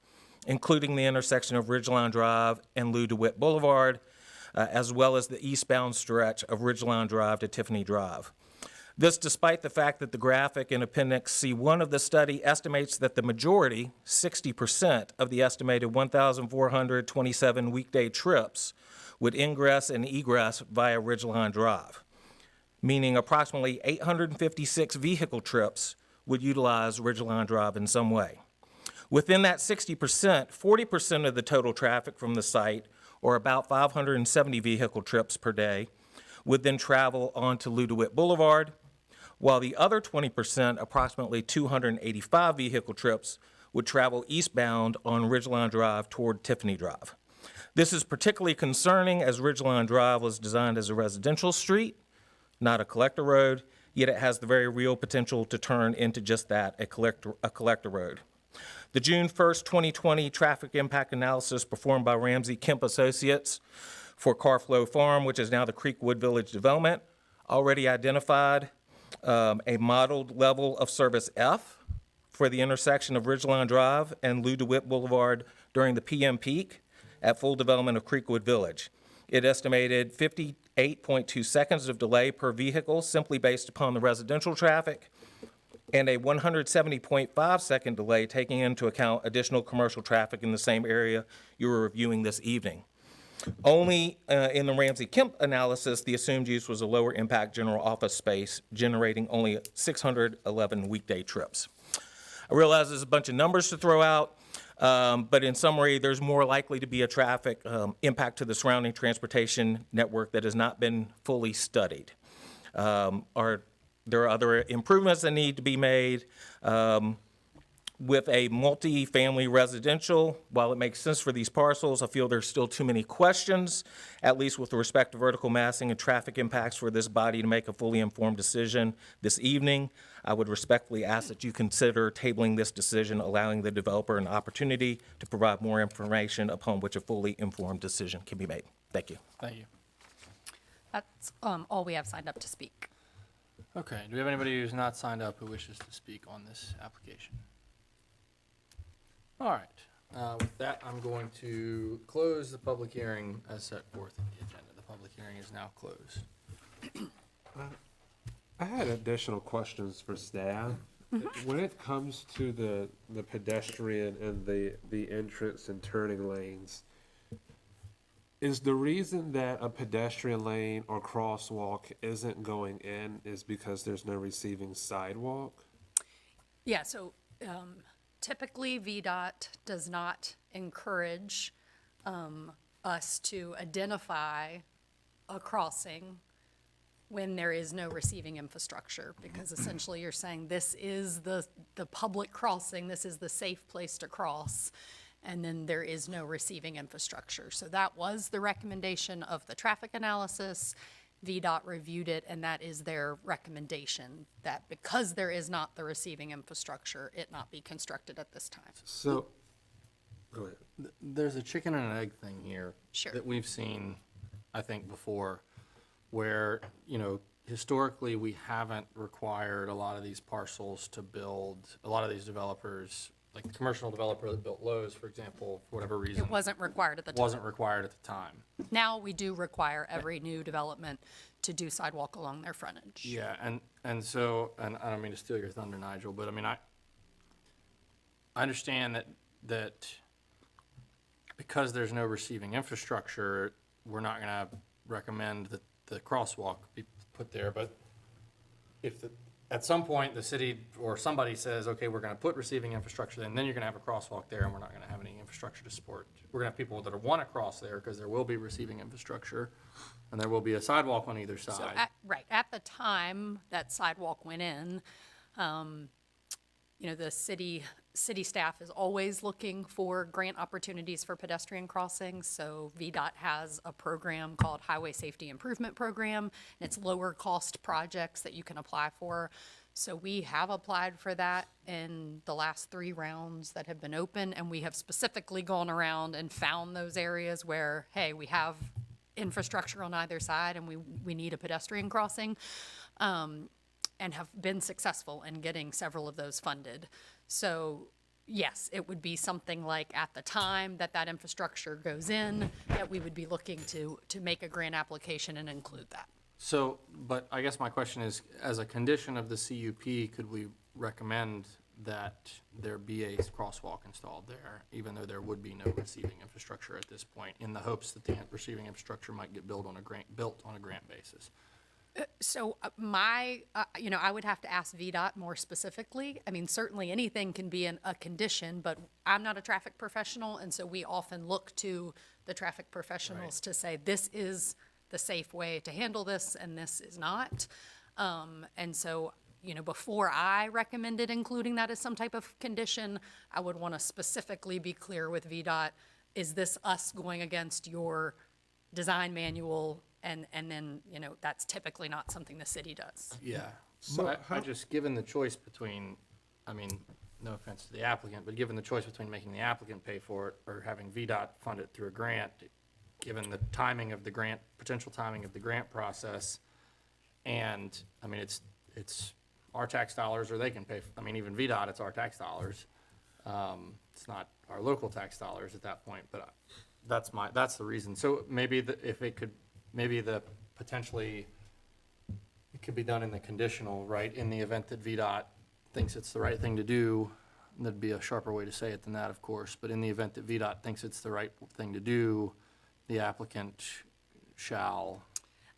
including the intersection of Ridgeline Drive and Lou DeWitt Boulevard, as well as the eastbound stretch of Ridgeline Drive to Tiffany Drive. This despite the fact that the graphic in Appendix C1 of the study estimates that the majority, 60% of the estimated 1,427 weekday trips would ingress and egress via Ridgeline Drive, meaning approximately 856 vehicle trips would utilize Ridgeline Drive in some way. Within that 60%, 40% of the total traffic from the site, or about 570 vehicle trips per day, would then travel onto Lou DeWitt Boulevard, while the other 20%, approximately 285 vehicle trips, would travel eastbound on Ridgeline Drive toward Tiffany Drive. This is particularly concerning as Ridgeline Drive was designed as a residential street, not a collector road, yet it has the very real potential to turn into just that, a collector road. The June 1st, 2020 traffic impact analysis performed by Ramsey Kemp Associates for Carflow Farm, which is now the Creekwood Village Development, already identified a modeled level of service F for the intersection of Ridgeline Drive and Lou DeWitt Boulevard during the PM peak at full development of Creekwood Village. It estimated 58.2 seconds of delay per vehicle simply based upon the residential traffic, and a 170.5 second delay taking into account additional commercial traffic in the same area you were reviewing this evening. Only in the Ramsey Kemp analysis, the assumed use was a lower impact general office space, generating only 611 weekday trips. I realize there's a bunch of numbers to throw out, but in summary, there's more likely to be a traffic impact to the surrounding transportation network that has not been fully studied. There are other improvements that need to be made. With a multi-family residential, while it makes sense for these parcels, I feel there's still too many questions, at least with respect to vertical massing and traffic impacts for this body to make a fully informed decision this evening. I would respectfully ask that you consider tabling this decision, allowing the developer an opportunity to provide more information upon which a fully informed decision can be made. Thank you. Thank you. That's all we have signed up to speak. Okay, do we have anybody who's not signed up who wishes to speak on this application? All right, with that, I'm going to close the public hearing as set forth in the agenda. The public hearing is now closed. I had additional questions for staff. When it comes to the pedestrian and the entrance and turning lanes, is the reason that a pedestrian lane or crosswalk isn't going in is because there's no receiving sidewalk? Yeah, so typically VDOT does not encourage us to identify a crossing when there is no receiving infrastructure, because essentially you're saying this is the public crossing, this is the safe place to cross, and then there is no receiving infrastructure. So that was the recommendation of the traffic analysis. VDOT reviewed it, and that is their recommendation, that because there is not the receiving infrastructure, it not be constructed at this time. So, go ahead. There's a chicken and an egg thing here. Sure. That we've seen, I think, before, where, historically, we haven't required a lot of these parcels to build, a lot of these developers, like the commercial developer that built Lowe's, for example, for whatever reason. It wasn't required at the time. Wasn't required at the time. Now we do require every new development to do sidewalk along their frontage. Yeah, and so, and I don't mean to steal your thunder, Nigel, but I mean, I understand that because there's no receiving infrastructure, we're not gonna recommend that the crosswalk be put there, but if at some point the city or somebody says, okay, we're gonna put receiving infrastructure in, then you're gonna have a crosswalk there and we're not gonna have any infrastructure to support. We're gonna have people that wanna cross there because there will be receiving infrastructure and there will be a sidewalk on either side. So at the time that sidewalk went in, the city staff is always looking for grant opportunities for pedestrian crossings. So VDOT has a program called Highway Safety Improvement Program, and it's lower cost projects that you can apply for. So we have applied for that in the last 3 rounds that have been open, and we have specifically gone around and found those areas where, hey, we have infrastructure on either side and we need a pedestrian crossing, and have been successful in getting several of those funded. So yes, it would be something like at the time that infrastructure goes in, that we would be looking to make a grant application and include that. So, but I guess my question is, as a condition of the CUP, could we recommend that there be a crosswalk installed there, even though there would be no receiving infrastructure at this point, in the hopes that the receiving infrastructure might get built on a grant basis? So I would have to ask VDOT more specifically. I mean, certainly anything can be a condition, but I'm not a traffic professional, and so we often look to the traffic professionals to say, this is the safe way to handle this, and this is not. And so, before I recommended including that as some type of condition, I would want to specifically be clear with VDOT, is this us going against your design manual? And then, that's typically not something the city does. Yeah. So I just, given the choice between, I mean, no offense to the applicant, but given the choice between making the applicant pay for it or having VDOT fund it through a grant, given the timing of the grant, potential timing of the grant process, and, I mean, it's our tax dollars, or they can pay, even VDOT, it's our tax dollars. It's not our local tax dollars at that point, but that's the reason. So maybe potentially, it could be done in the conditional, right? In the event that VDOT thinks it's the right thing to do, and there'd be a sharper way to say it than that, of course, but in the event that VDOT thinks it's the right thing to do, the applicant shall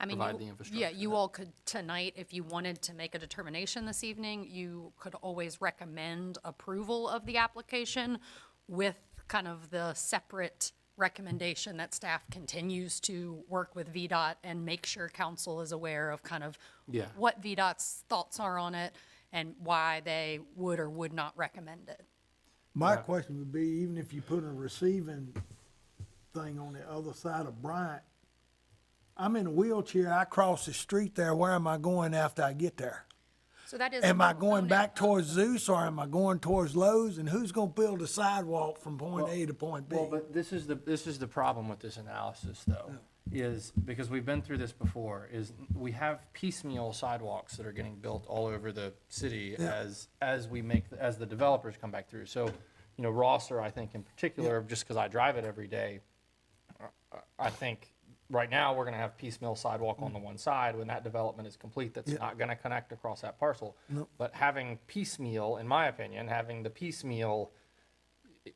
provide the infrastructure. Yeah, you all could tonight, if you wanted to make a determination this evening, you could always recommend approval of the application with kind of the separate recommendation that staff continues to work with VDOT and make sure council is aware of kind of what VDOT's thoughts are on it and why they would or would not recommend it. My question would be, even if you put a receiving thing on the other side of Bryant, I'm in a wheelchair, I cross the street there, where am I going after I get there? So that is. Am I going back towards Zeus, or am I going towards Lowe's, and who's gonna build a sidewalk from point A to point B? Well, but this is the problem with this analysis, though, is, because we've been through this before, is we have piecemeal sidewalks that are getting built all over the city as the developers come back through. So, Rosser, I think in particular, just because I drive it every day, I think right now we're gonna have piecemeal sidewalk on the one side. When that development is complete, that's not gonna connect across that parcel. But having piecemeal, in my opinion,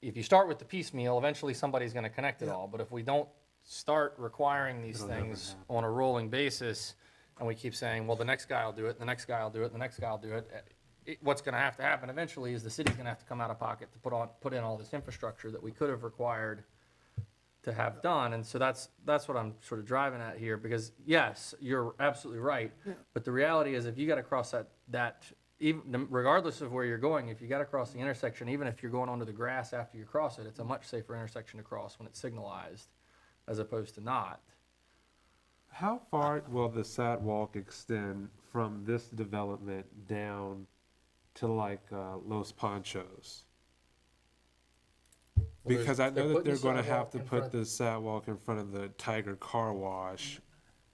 if you start with the piecemeal, eventually somebody's gonna connect it all. But if we don't start requiring these things on a rolling basis, and we keep saying, well, the next guy will do it, the next guy will do it, the next guy will do it, what's gonna have to happen eventually is the city's gonna have to come out of pocket to put in all this infrastructure that we could have required to have done. And so that's what I'm sort of driving at here, because yes, you're absolutely right. But the reality is, if you got to cross that even regardless of where you're going, if you got to cross the intersection, even if you're going onto the grass after you cross it, it's a much safer intersection to cross when it's signalized as opposed to not. How far will the sidewalk extend from this development down to like Los Panchos? Because I know that they're going to have to put the sidewalk in front of the Tiger Car Wash.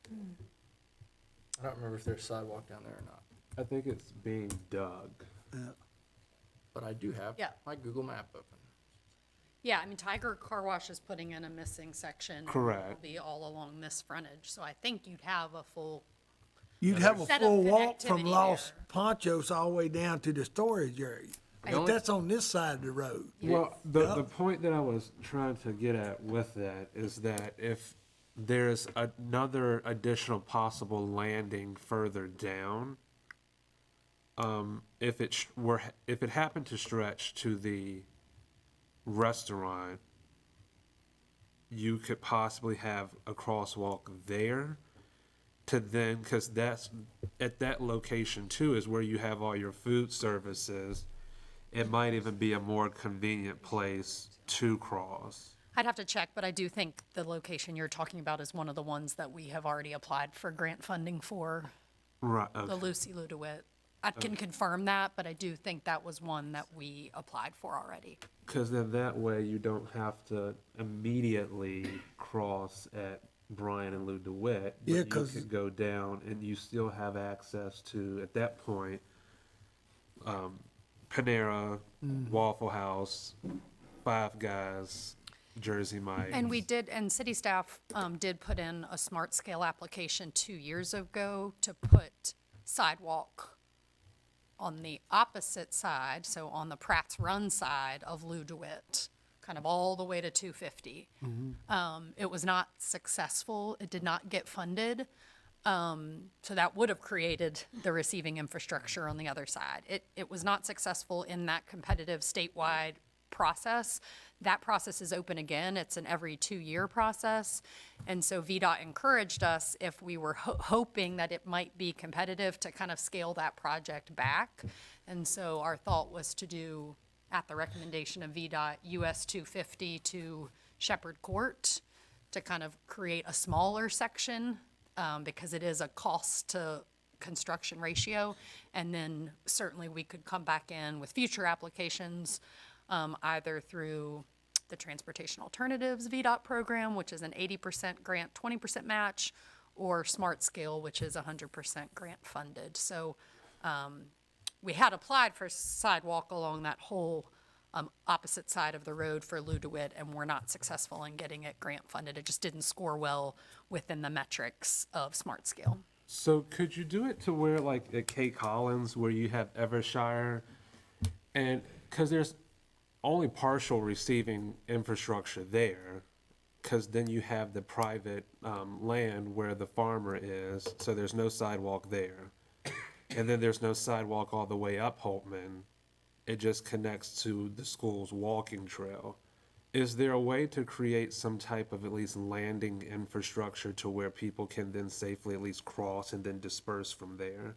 I don't remember if there's sidewalk down there or not, I think it's being dug. but I do have my Google map open. Yeah, Tiger Car Wash is putting in a missing section. Correct. It'll be all along this frontage, so I think you'd have a full. You'd have a Set of full walk from connectivity Los there. Panchos all the way down to the storage area. But that's on this side of the road. Well, the point that I was trying to get at with that is that if there's another additional possible landing further down, if it happened to stretch to the restaurant, you could possibly have a crosswalk there to then, because that's at that location too is where you have all your food services. it might even be a more convenient place to cross. I'd have to check, but I do think the location you're talking about is one of the ones that we have already applied for grant funding for, Right, the okay. Lucy Lou DeWitt. I can confirm that, but I do think that was one that we applied for already. Because then that way you don't have to immediately cross at Brian and Lou DeWitt. But Yeah, you 'cause- could go down and you still have access to, at that point, Panera, Waffle House, Five Guys, Jersey Mike's. And we did, and city staff did put in a smart scale application 2 years ago to put sidewalk on the opposite side, so on the Pratt's Run side of Lou DeWitt, kind of all the way to 250. It was not successful. It did not get funded. So that would have created the receiving infrastructure on the other side. It was not successful in that competitive statewide process. That process is open again. It's an every 2-year process. And so VDOT encouraged us, if we were hoping that it might be competitive, to kind of scale that project back. And so our thought was to do, at the recommendation of VDOT, US 250 to Shepherd Court, to kind of create a smaller section, because it is a cost to construction ratio. And then certainly we could come back in with future applications, either through the Transportation Alternatives VDOT program, which is an 80% grant, 20% match, or Smart Scale, which is 100% grant funded. So we had applied for sidewalk along that whole opposite side of the road for Lou DeWitt, and we're not successful in getting it grant funded. It just didn't score well within the metrics of Smart Scale. So could you do it to where, like at Cape Collins, where you have Evershire, and because there's only partial receiving infrastructure there, because then you have the private land where the farmer is, so there's no sidewalk there, and then there's no sidewalk all the way up Holtman. It just connects to the school's walking trail. Is there a way to create some type of at least landing infrastructure to where people can then safely at least cross and then disperse from there?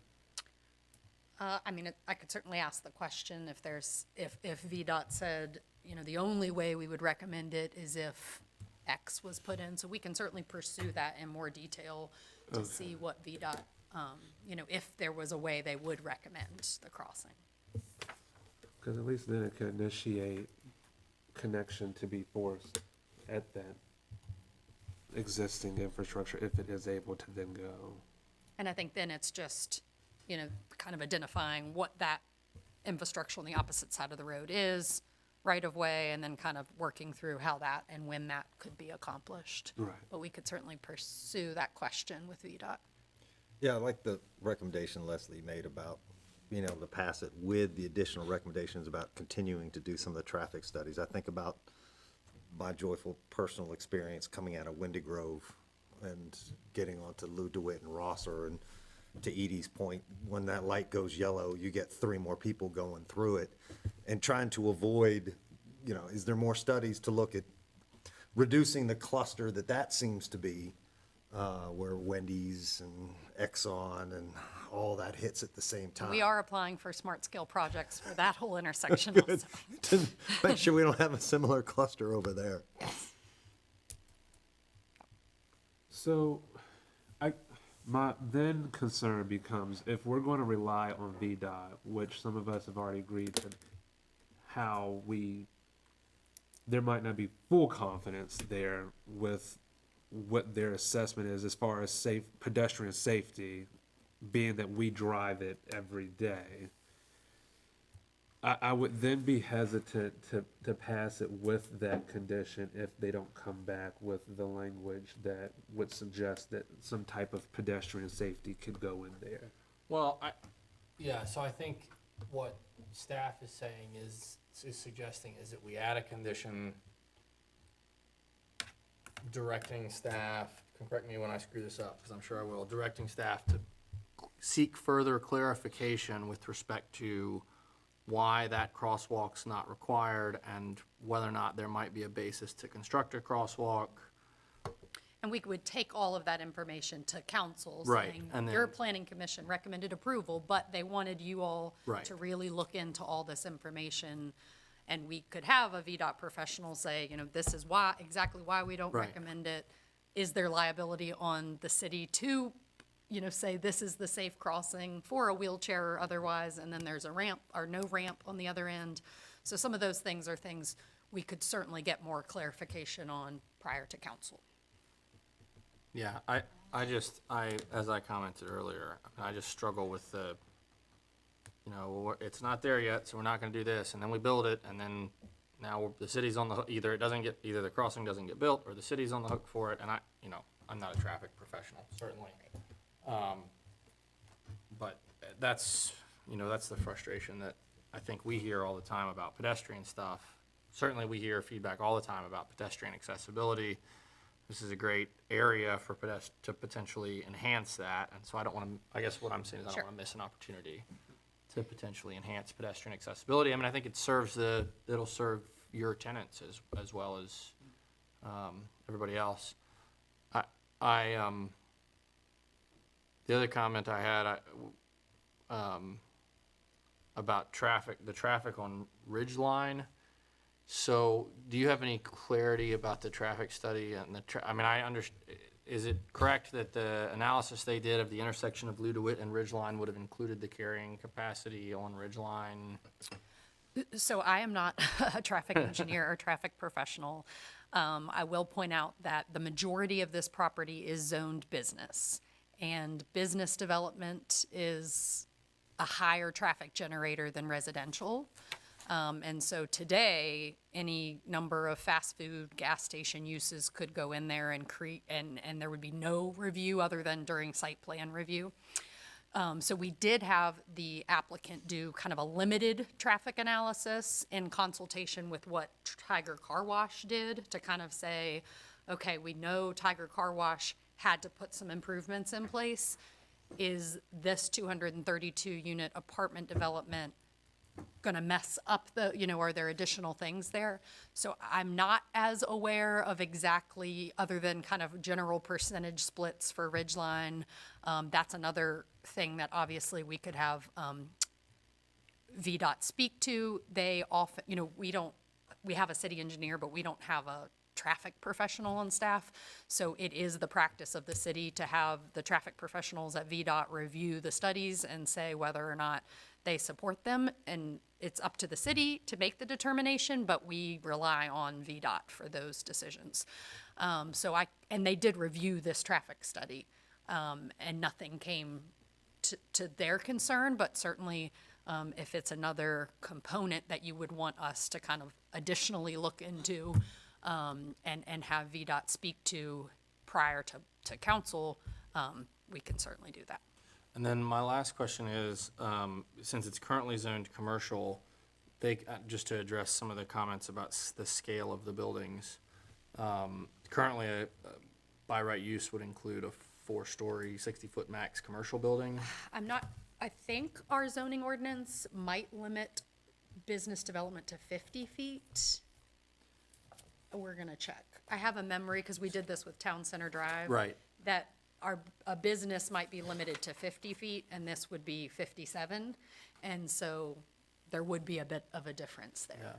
I mean, I could certainly ask the question if VDOT said, you know, the only way we would recommend it is if X was put in. So we can certainly pursue that in more detail to see what VDOT, you know, if there was a way they would recommend the crossing. Because at least then it could initiate connection to be forced at that existing infrastructure if it is able to then go. And I think then it's just, you know, kind of identifying what that infrastructure on the opposite side of the road is, right of way, and then kind of working through how that and when that could be accomplished. Right. But we could certainly pursue that question with VDOT. Yeah, I like the recommendation Leslie made about being able to pass it with the additional recommendations about continuing to do some of the traffic studies. I think about my joyful personal experience coming out of Windy Grove and getting onto Lou DeWitt and Rosser, and to Edie's point, when that light goes yellow, you get 3 more people going through it, and trying to avoid, you know, is there more studies to look at reducing the cluster that seems to be, where Wendy's and Exxon and all that hits at the same time. We are applying for smart scale projects for that whole intersection Good. also. To make sure we don't have a similar cluster over there. So, my then concern becomes, if we're going to rely on VDOT, which some of us have already agreed to there might not be full confidence there with what their assessment is as far as pedestrian safety, being that we drive it every day. I would then be hesitant to pass it with that condition if they don't come back with the language that would suggest that some type of pedestrian safety could go in there. Well, so I think what staff is saying is suggesting is that we add a condition directing staff, correct me when I screw this up, because I'm sure I will, directing staff to seek further clarification with respect to why that crosswalk's not required and whether or not there might be a basis to construct a crosswalk. And we would take all of that information to council Right, saying, and your then- planning commission recommended approval, but they wanted you all Right. to really look into all this information. And we could have a VDOT professional say, this is why, exactly why we don't Right. recommend it. Is there liability on the city to, say this is the safe crossing for a wheelchair or otherwise, and then there's a ramp or no ramp on the other end? So some of those things are things we could certainly get more clarification on prior to council. Yeah, as I commented earlier, I just struggle with the, it's not there yet, so we're not gonna do this, and then we build it, and then now the city's on the hook, either the crossing doesn't get built, or the city's on the hook for it, and I'm not a traffic professional, certainly. But that's the frustration that I think we hear all the time about pedestrian stuff. Certainly, we hear feedback all the time about pedestrian accessibility. This is a great area for to potentially enhance that, and so I don't want to, I guess what I'm saying is I don't want to miss an opportunity to potentially enhance pedestrian accessibility. I mean, I think it'll serve your tenants as well as everybody else. The other comment I had about the traffic on Ridgeline. So, do you have any clarity about the traffic study and is it correct that the analysis they did of the intersection of Lou DeWitt and Ridgeline would have included the carrying capacity on Ridgeline? So I am not a traffic engineer or traffic professional. I will point out that the majority of this property is zoned business, and business development is a higher traffic generator than residential. And so today, any number of fast food, gas station uses could go in there and and there would be no review other than during site plan review. So we did have the applicant do kind of a limited traffic analysis in consultation with what Tiger Car Wash did to kind of say, okay, we know Tiger Car Wash had to put some improvements in place. Is this 232 unit apartment development going to mess up are there additional things there? So I'm not as aware of exactly, other than kind of general percentage splits for Ridgeline. That's another thing that obviously we could have VDOT speak to. They often, we have a city engineer, but we don't have a traffic professional on staff. So it is the practice of the city to have the traffic professionals at VDOT review the studies and say whether or not they support them, and it's up to the city to make the determination, but we rely on VDOT for those decisions. And they did review this traffic study, and nothing came to their concern, but certainly if it's another component that you would want us to kind of additionally look into and have VDOT speak to prior to council, we can certainly do that. And then my last question is, since it's currently zoned commercial, just to address some of the comments about the scale of the buildings, currently a by right use would include a 4-story, 60-foot max commercial building. I think our zoning ordinance might limit business development to 50 feet. We're gonna check. I have a memory, because we did this with Town Center Drive. Right. That a business might be limited to 50 feet, and this would be 57. And so there would be a bit of a difference there.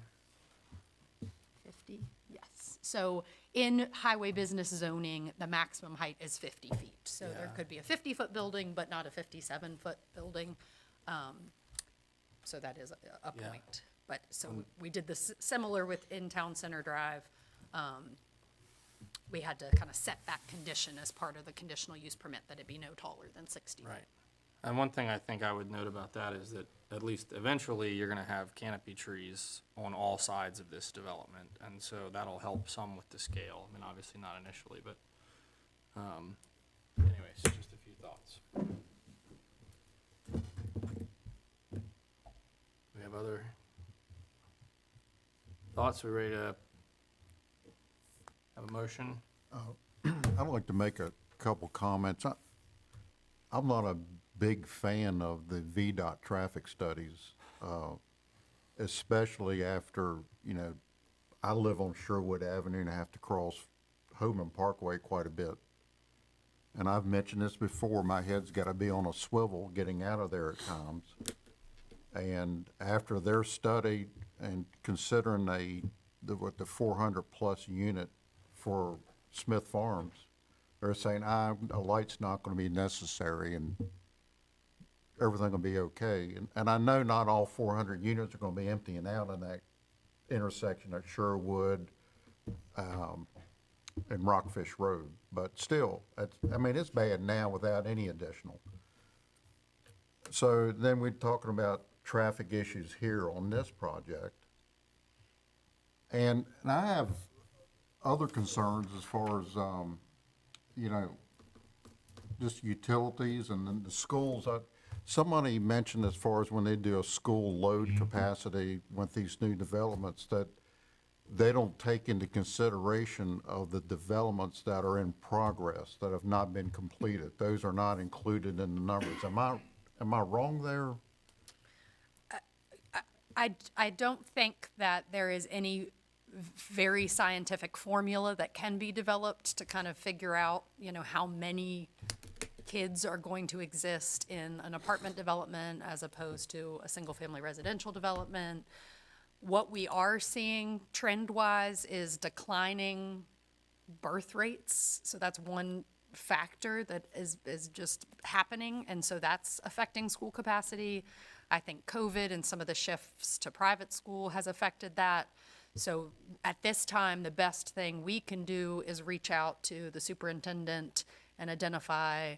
Yeah. 50, yes. So in highway business zoning, the maximum height is 50 feet. So there could be a 50-foot building, but not a 57-foot building. So that is a Yeah. point. But, so we did this similar with in Town Center Drive. We had to kind of set that condition as part of the conditional use permit, that it be no taller than 60 feet. Right. And one thing I think I would note about that is that at least eventually you're gonna have canopy trees on all sides of this development, and so that'll help some with the scale. I mean, obviously not initially, but, anyways, just a few thoughts. We have other thoughts? We ready to have a motion? I'd like to make a couple comments. I'm not a big fan of the VDOT traffic studies, especially after, I live on Sherwood Avenue and I have to cross Homan Parkway quite a bit. And I've mentioned this before, my head's got to be on a swivel getting out of there at times. And after their study and considering the 400-plus unit for Smith Farms, they're saying, a light's not going to be necessary and everything will be okay. And I know not all 400 units are going to be emptying out in that intersection at Sherwood and Rockfish Road. But still, it's bad now without any additional. So then we're talking about traffic issues here on this project. And I have other concerns as far as, just utilities and then the schools. Somebody mentioned as far as when they do a school load capacity with these new developments that they don't take into consideration of the developments that are in progress, that have not been completed. Those are not included in the numbers. Am I wrong there? I don't think that there is any very scientific formula that can be developed to kind of figure out, how many kids are going to exist in an apartment development as opposed to a single-family residential development. What we are seeing trend-wise is declining birth rates. So that's one factor that is just happening, and so that's affecting school capacity. I think COVID and some of the shifts to private school has affected that. So at this time, the best thing we can do is reach out to the superintendent and identify,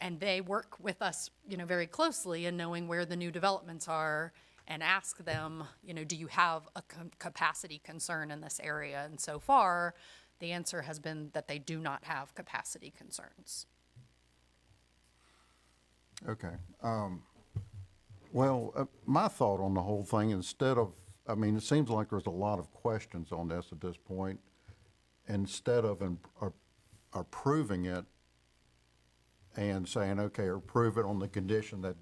and they work with us, very closely in knowing where the new developments are, and ask them, do you have a capacity concern in this area? And so far, the answer has been that they do not have capacity concerns. Okay. My thought on the whole thing, instead of, it seems like there's a lot of questions on this at this point. Instead of approving it and saying, okay, approve it on the condition that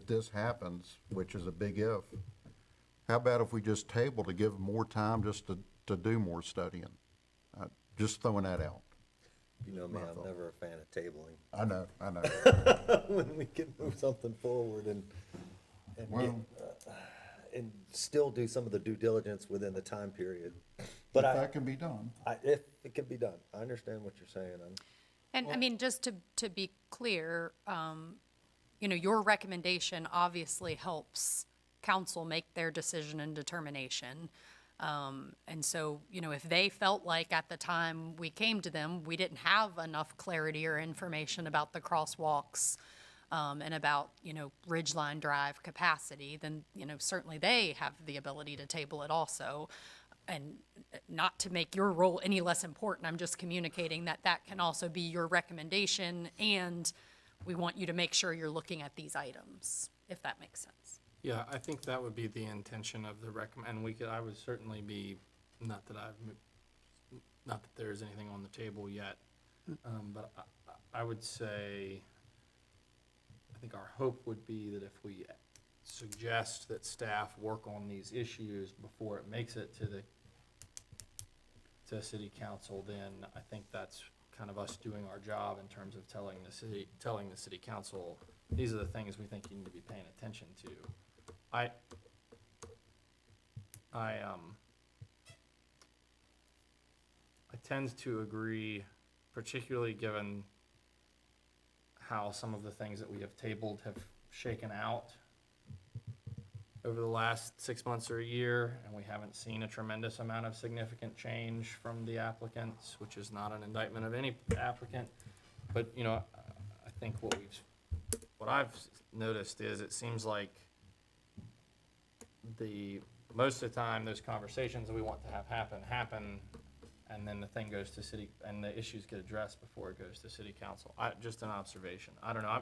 this happens, which is a big if, how about if we just table to give more time just to do more studying? Just throwing that out. You know me, I'm never a fan of tabling. I know. When we can move something forward and still do some of the due diligence within the time period. But that can be done. If it can be done. I understand what you're saying. And just to be clear, your recommendation obviously helps council make their decision and determination. And so, if they felt like at the time we came to them, we didn't have enough clarity or information about the crosswalks, and about, Ridgeline Drive capacity, then, certainly they have the ability to table it also. And not to make your role any less important, I'm just communicating that that can also be your recommendation, and we want you to make sure you're looking at these items, if that makes sense. Yeah, I think that would be the intention of the and I would certainly be, not that there's anything on the table yet, but I would say, I think our hope would be that if we suggest that staff work on these issues before it makes it to city council, then I think that's kind of us doing our job in terms of telling the city council, these are the things we think you need to be paying attention to. I tend to agree, particularly given how some of the things that we have tabled have shaken out over the last 6 months or a year, and we haven't seen a tremendous amount of significant change from the applicants, which is not an indictment of any applicant. But, I think what I've noticed is it seems like most of the time those conversations that we want to have happen, and then the thing goes to city, and the issues get addressed before it goes to city council. Just an observation. I don't know.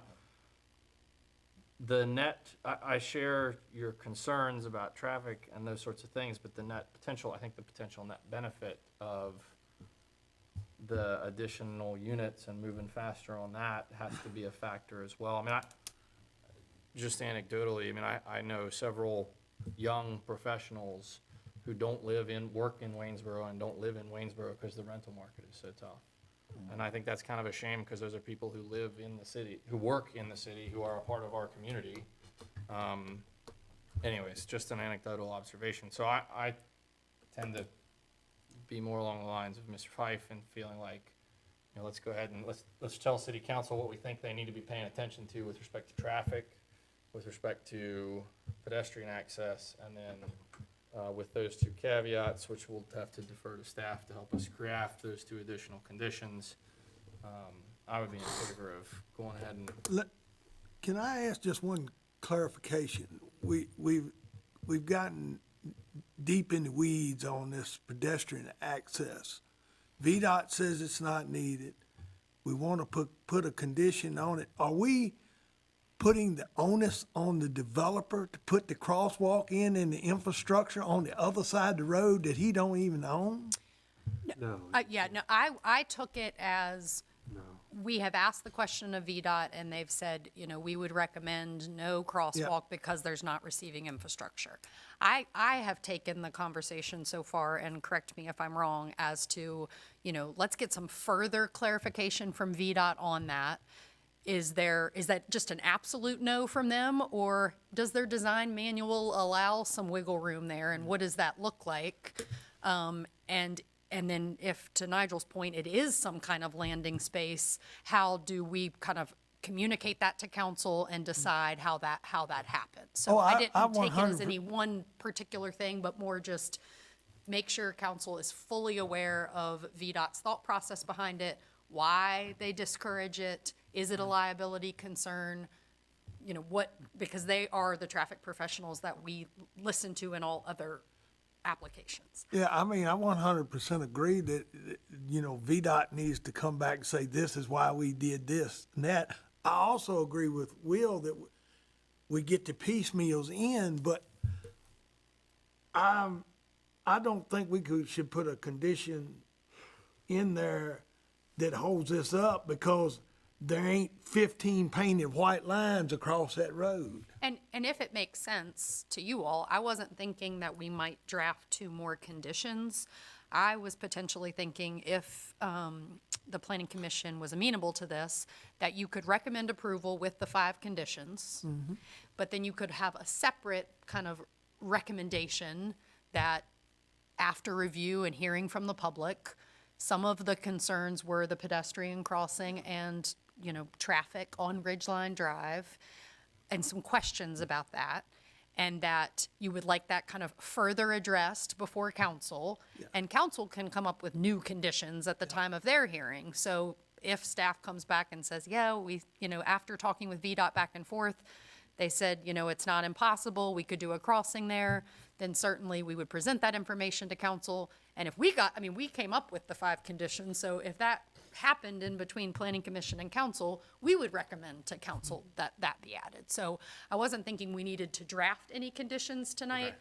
I share your concerns about traffic and those sorts of things, but I think the potential net benefit of the additional units and moving faster on that has to be a factor as well. Just anecdotally, I know several young professionals who don't work in Waynesboro and don't live in Waynesboro because the rental market is so tough. And I think that's kind of a shame because those are people who live in the city, who work in the city, who are a part of our community. Anyways, just an anecdotal observation. So I tend to be more along the lines of Mr. Fife and feeling like, let's go ahead and let's tell city council what we think they need to be paying attention to with respect to traffic, with respect to pedestrian access, and then with those two caveats, which we'll have to defer to staff to help us craft those two additional conditions, I would be in favor of going ahead and. Can I ask just one clarification? We've gotten deep in the weeds on this pedestrian access. VDOT says it's not needed. We want to put a condition on it. Are we putting the onus on the developer to put the crosswalk in the infrastructure on the other side of the road that he don't even own? No. I took it as, we have asked the question of VDOT, and they've said, we would recommend no crosswalk because there's not receiving infrastructure. I have taken the conversation so far, and correct me if I'm wrong, as to, let's get some further clarification from VDOT on that. Is that just an absolute no from them, or does their design manual allow some wiggle room there, and what does that look like? And then if, to Nigel's point, it is some kind of landing space, how do we kind of communicate that to council and decide how that happens? So I didn't take it as any one particular thing, but more just make sure council is fully aware of VDOT's thought process behind it, why they discourage it, is it a liability concern? Because they are the traffic professionals that we listen to in all other applications. Yeah, I mean, I 100% agree that, VDOT needs to come back and say, this is why we did this and that. I also agree with Will that we get the piecemeals in, but I don't think should put a condition in there that holds this up because there ain't 15 painted white lines across that road. And if it makes sense to you all, I wasn't thinking that we might draft 2 more conditions. I was potentially thinking if the planning commission was amenable to this, that you could recommend approval with the 5 conditions, but then you could have a separate kind of recommendation that after review and hearing from the public, some of the concerns were the pedestrian crossing and, traffic on Ridgeline Drive, and some questions about that, and that you would like that kind of further addressed before council, and council can come up with new conditions at the time of their hearing. So if staff comes back and says, we, after talking with VDOT back and forth, they said, it's not impossible, we could do a crossing there, then certainly we would present that information to council. And if we came up with the 5 conditions, so if that happened in between planning commission and council, we would recommend to council that be added. So I wasn't thinking we needed to draft any conditions tonight.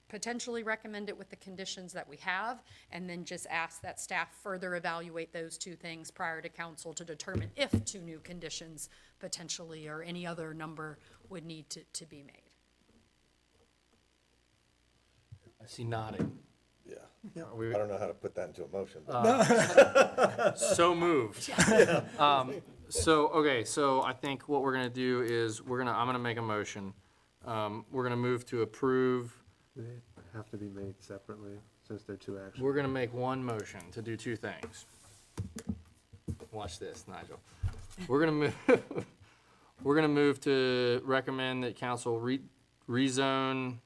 Potentially recommend it with the conditions that we have, and then just ask that staff further evaluate those 2 things prior to council to determine if 2 new conditions potentially or any other number would need to be made. I see nodding. I don't know how to put that into a motion. So moved. So I think what we're gonna do is I'm gonna make a motion. We're gonna move to approve. They have to be made separately since they're 2 actions. We're gonna make one motion to do 2 things. Watch this, Nigel. We're gonna move to recommend that council rezone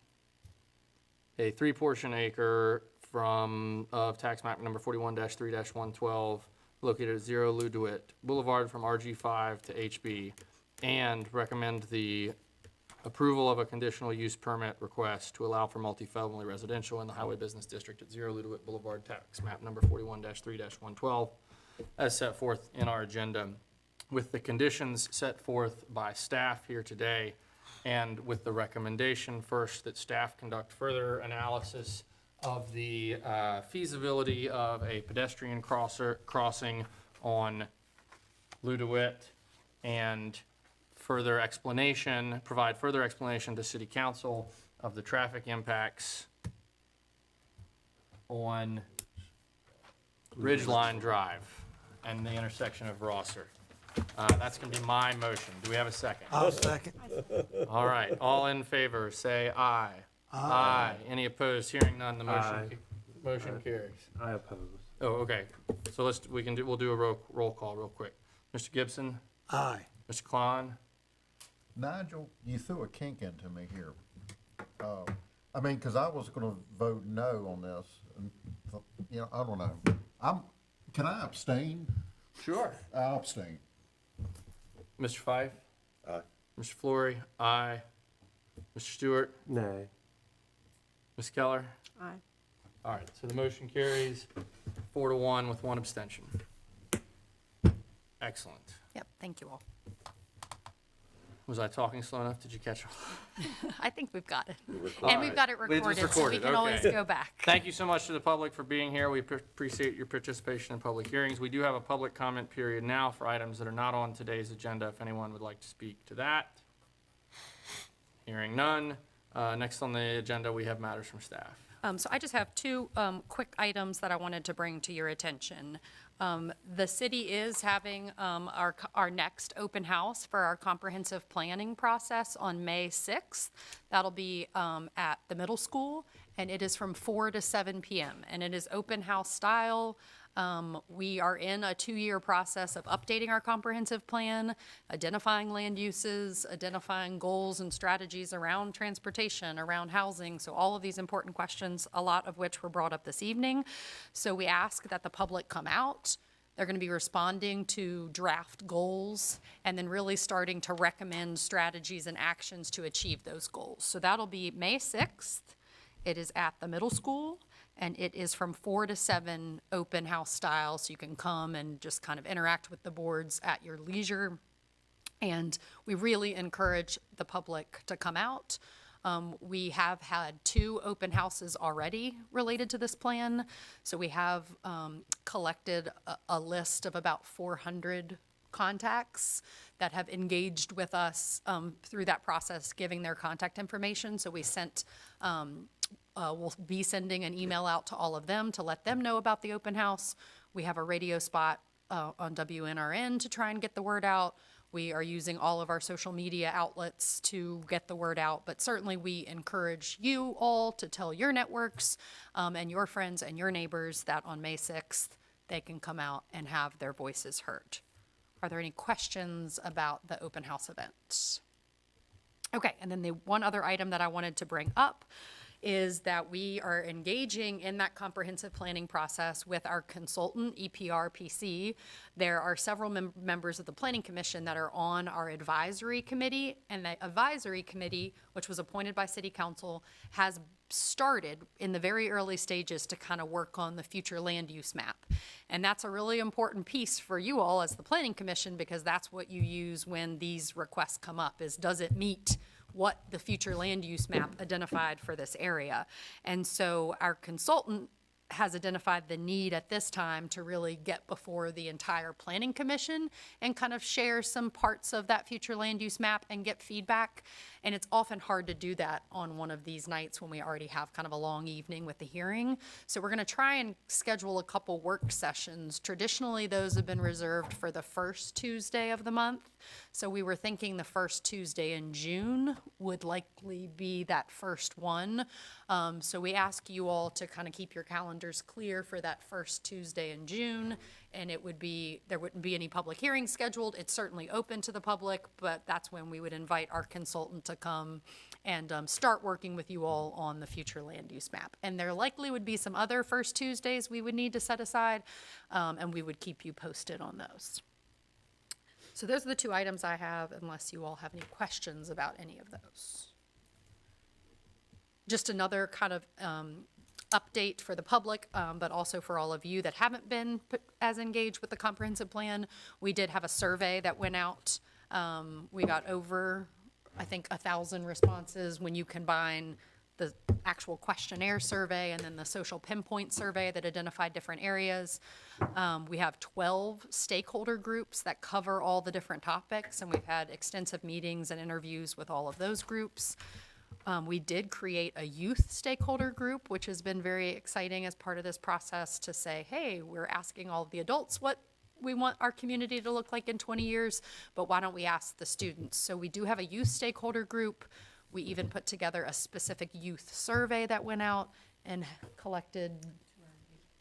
a 3-portion acre of tax map number 41-3-112 located at 0 Lou DeWitt Boulevard from RG5 to HB, and recommend the approval of a conditional use permit request to allow for multifamily residential in the Highway Business District at 0 Lou DeWitt Boulevard, tax map number 41-3-112, as set forth in our agenda, with the conditions set forth by staff here today, and with the recommendation first that staff conduct further analysis of the feasibility of a pedestrian crossing on Lou DeWitt, and provide further explanation to City Council of the traffic impacts on Ridgeline Drive and the intersection of Rosser. That's going to be my motion. Do we have a second? I'll second. All right, all in favor, say aye. Aye. Any opposed? Hearing none, the motion carries. I oppose. Oh, okay. So we'll do a roll call real quick. Mr. Gibson? Aye. Mr. Klon? Nigel, you threw a kink into me here. I mean, because I was going to vote no on this. And, you know, I don't know. Can I abstain? Sure. I'll abstain. Mr. Fife? Aye. Mr. Flory? Aye. Mr. Stewart? Nay. Ms. Keller? Aye. All right, so the motion carries 4-1 with one abstention. Excellent. Yep, thank you all. Was I talking slow enough? Did you catch all? I think we've got it. All And we've right. got it It was recorded, so we recorded, can always okay. go back. Thank you so much to the public for being here. We appreciate your participation in public hearings. We do have a public comment period now for items that are not on today's agenda, if anyone would like to speak to that. Hearing none. Next on the agenda, we have matters from staff. So I just have two quick items that I wanted to bring to your attention. The city is having our next open house for our comprehensive planning process on May 6th. That'll be at the middle school, and it is from 4 to 7 p.m., and it is open house style. We are in a 2-year process of updating our comprehensive plan, identifying land uses, identifying goals and strategies around transportation, around housing. So all of these important questions, a lot of which were brought up this evening. So we ask that the public come out. They're going to be responding to draft goals and then really starting to recommend strategies and actions to achieve those goals. So that'll be May 6th. It is at the middle school. And it is from 4 to 7 open house style, so you can come and just kind of interact with the boards at your leisure. And we really encourage the public to come out. We have had 2 open houses already related to this plan. So we have collected a list of about 400 contacts that have engaged with us through that process, giving their contact information. So we sent we'll be sending an email out to all of them to let them know about the open house. We have a radio spot on WNRN to try and get the word out. We are using all of our social media outlets to get the word out, but certainly we encourage you all to tell your networks and your friends and your neighbors that on May 6th, they can come out and have their voices heard. Are there any questions about the open house event? Okay, and then the one other item that I wanted to bring up is that we are engaging in that comprehensive planning process with our consultant, EPRPC. There are several members of the Planning Commission that are on our advisory committee, and the advisory committee, which was appointed by City Council, has started in the very early stages to kind of work on the future land use map. And that's a really important piece for you all as the Planning Commission, because that's what you use when these requests come up, is does it meet what the future land use map identified for this area. And so our consultant has identified the need at this time to really get before the entire Planning Commission and kind of share some parts of that future land use map and get feedback. And it's often hard to do that on one of these nights when we already have kind of a long evening with the hearing. So we're going to try and schedule a couple work sessions. Traditionally, those have been reserved for the first Tuesday of the month. So we were thinking the first Tuesday in June would likely be that first one. So we ask you all to kind of keep your calendars clear for that first Tuesday in June. And there wouldn't be any public hearings scheduled. It's certainly open to the public, but that's when we would invite our consultant to come and start working with you all on the future land use map. And there likely would be some other first Tuesdays we would need to set aside, and we would keep you posted on those. So those are the 2 items I have, unless you all have any questions about any of those. Just another kind of update for the public, but also for all of you that haven't been as engaged with the comprehensive plan. We did have a survey that went out. We got over, I think, 1,000 responses when you combine the actual questionnaire survey and then the social pinpoint survey that identified different areas. We have 12 stakeholder groups that cover all the different topics, and we've had extensive meetings and interviews with all of those groups. We did create a youth stakeholder group, which has been very exciting as part of this process to say, hey, we're asking all of the adults what we want our community to look like in 20 years, but why don't we ask the students? So we do have a youth stakeholder group. We even put together a specific youth survey that went out and collected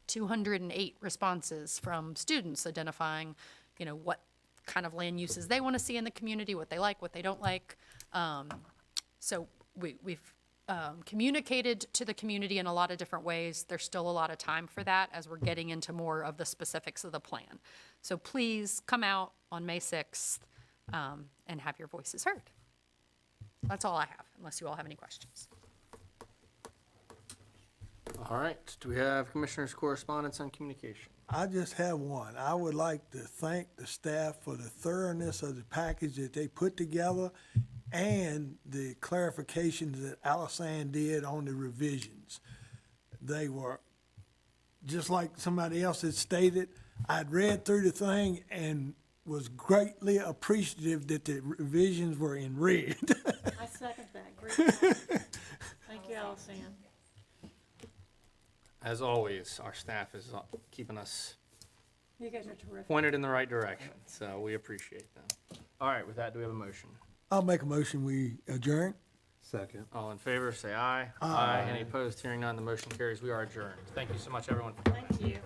208 responses from students identifying, what kind of land uses they want to see in the community, what they like, what they don't like. So we've communicated to the community in a lot of different ways. There's still a lot of time for that as we're getting into more of the specifics of the plan. So please come out on May 6th and have your voices heard. That's all I have, unless you all have any questions. All right, do we have commissioners' correspondence on communication? I just have one. I would like to thank the staff for the thoroughness of the package that they put together and the clarifications that Alisan did on the revisions. They were, just like somebody else had stated, I'd read through the thing and was greatly appreciative that the revisions were in red. I second that. Great job. Thank you, Allison. As always, our staff is keeping us You guys are terrific. pointed in the right direction, so we appreciate them. All right, with that, do we have a motion? I'll make a motion, we adjourn. Second. All in favor, say aye. Aye. Any opposed? Hearing none, the motion carries. We are adjourned. Thank you so much, everyone, for coming. Thank you.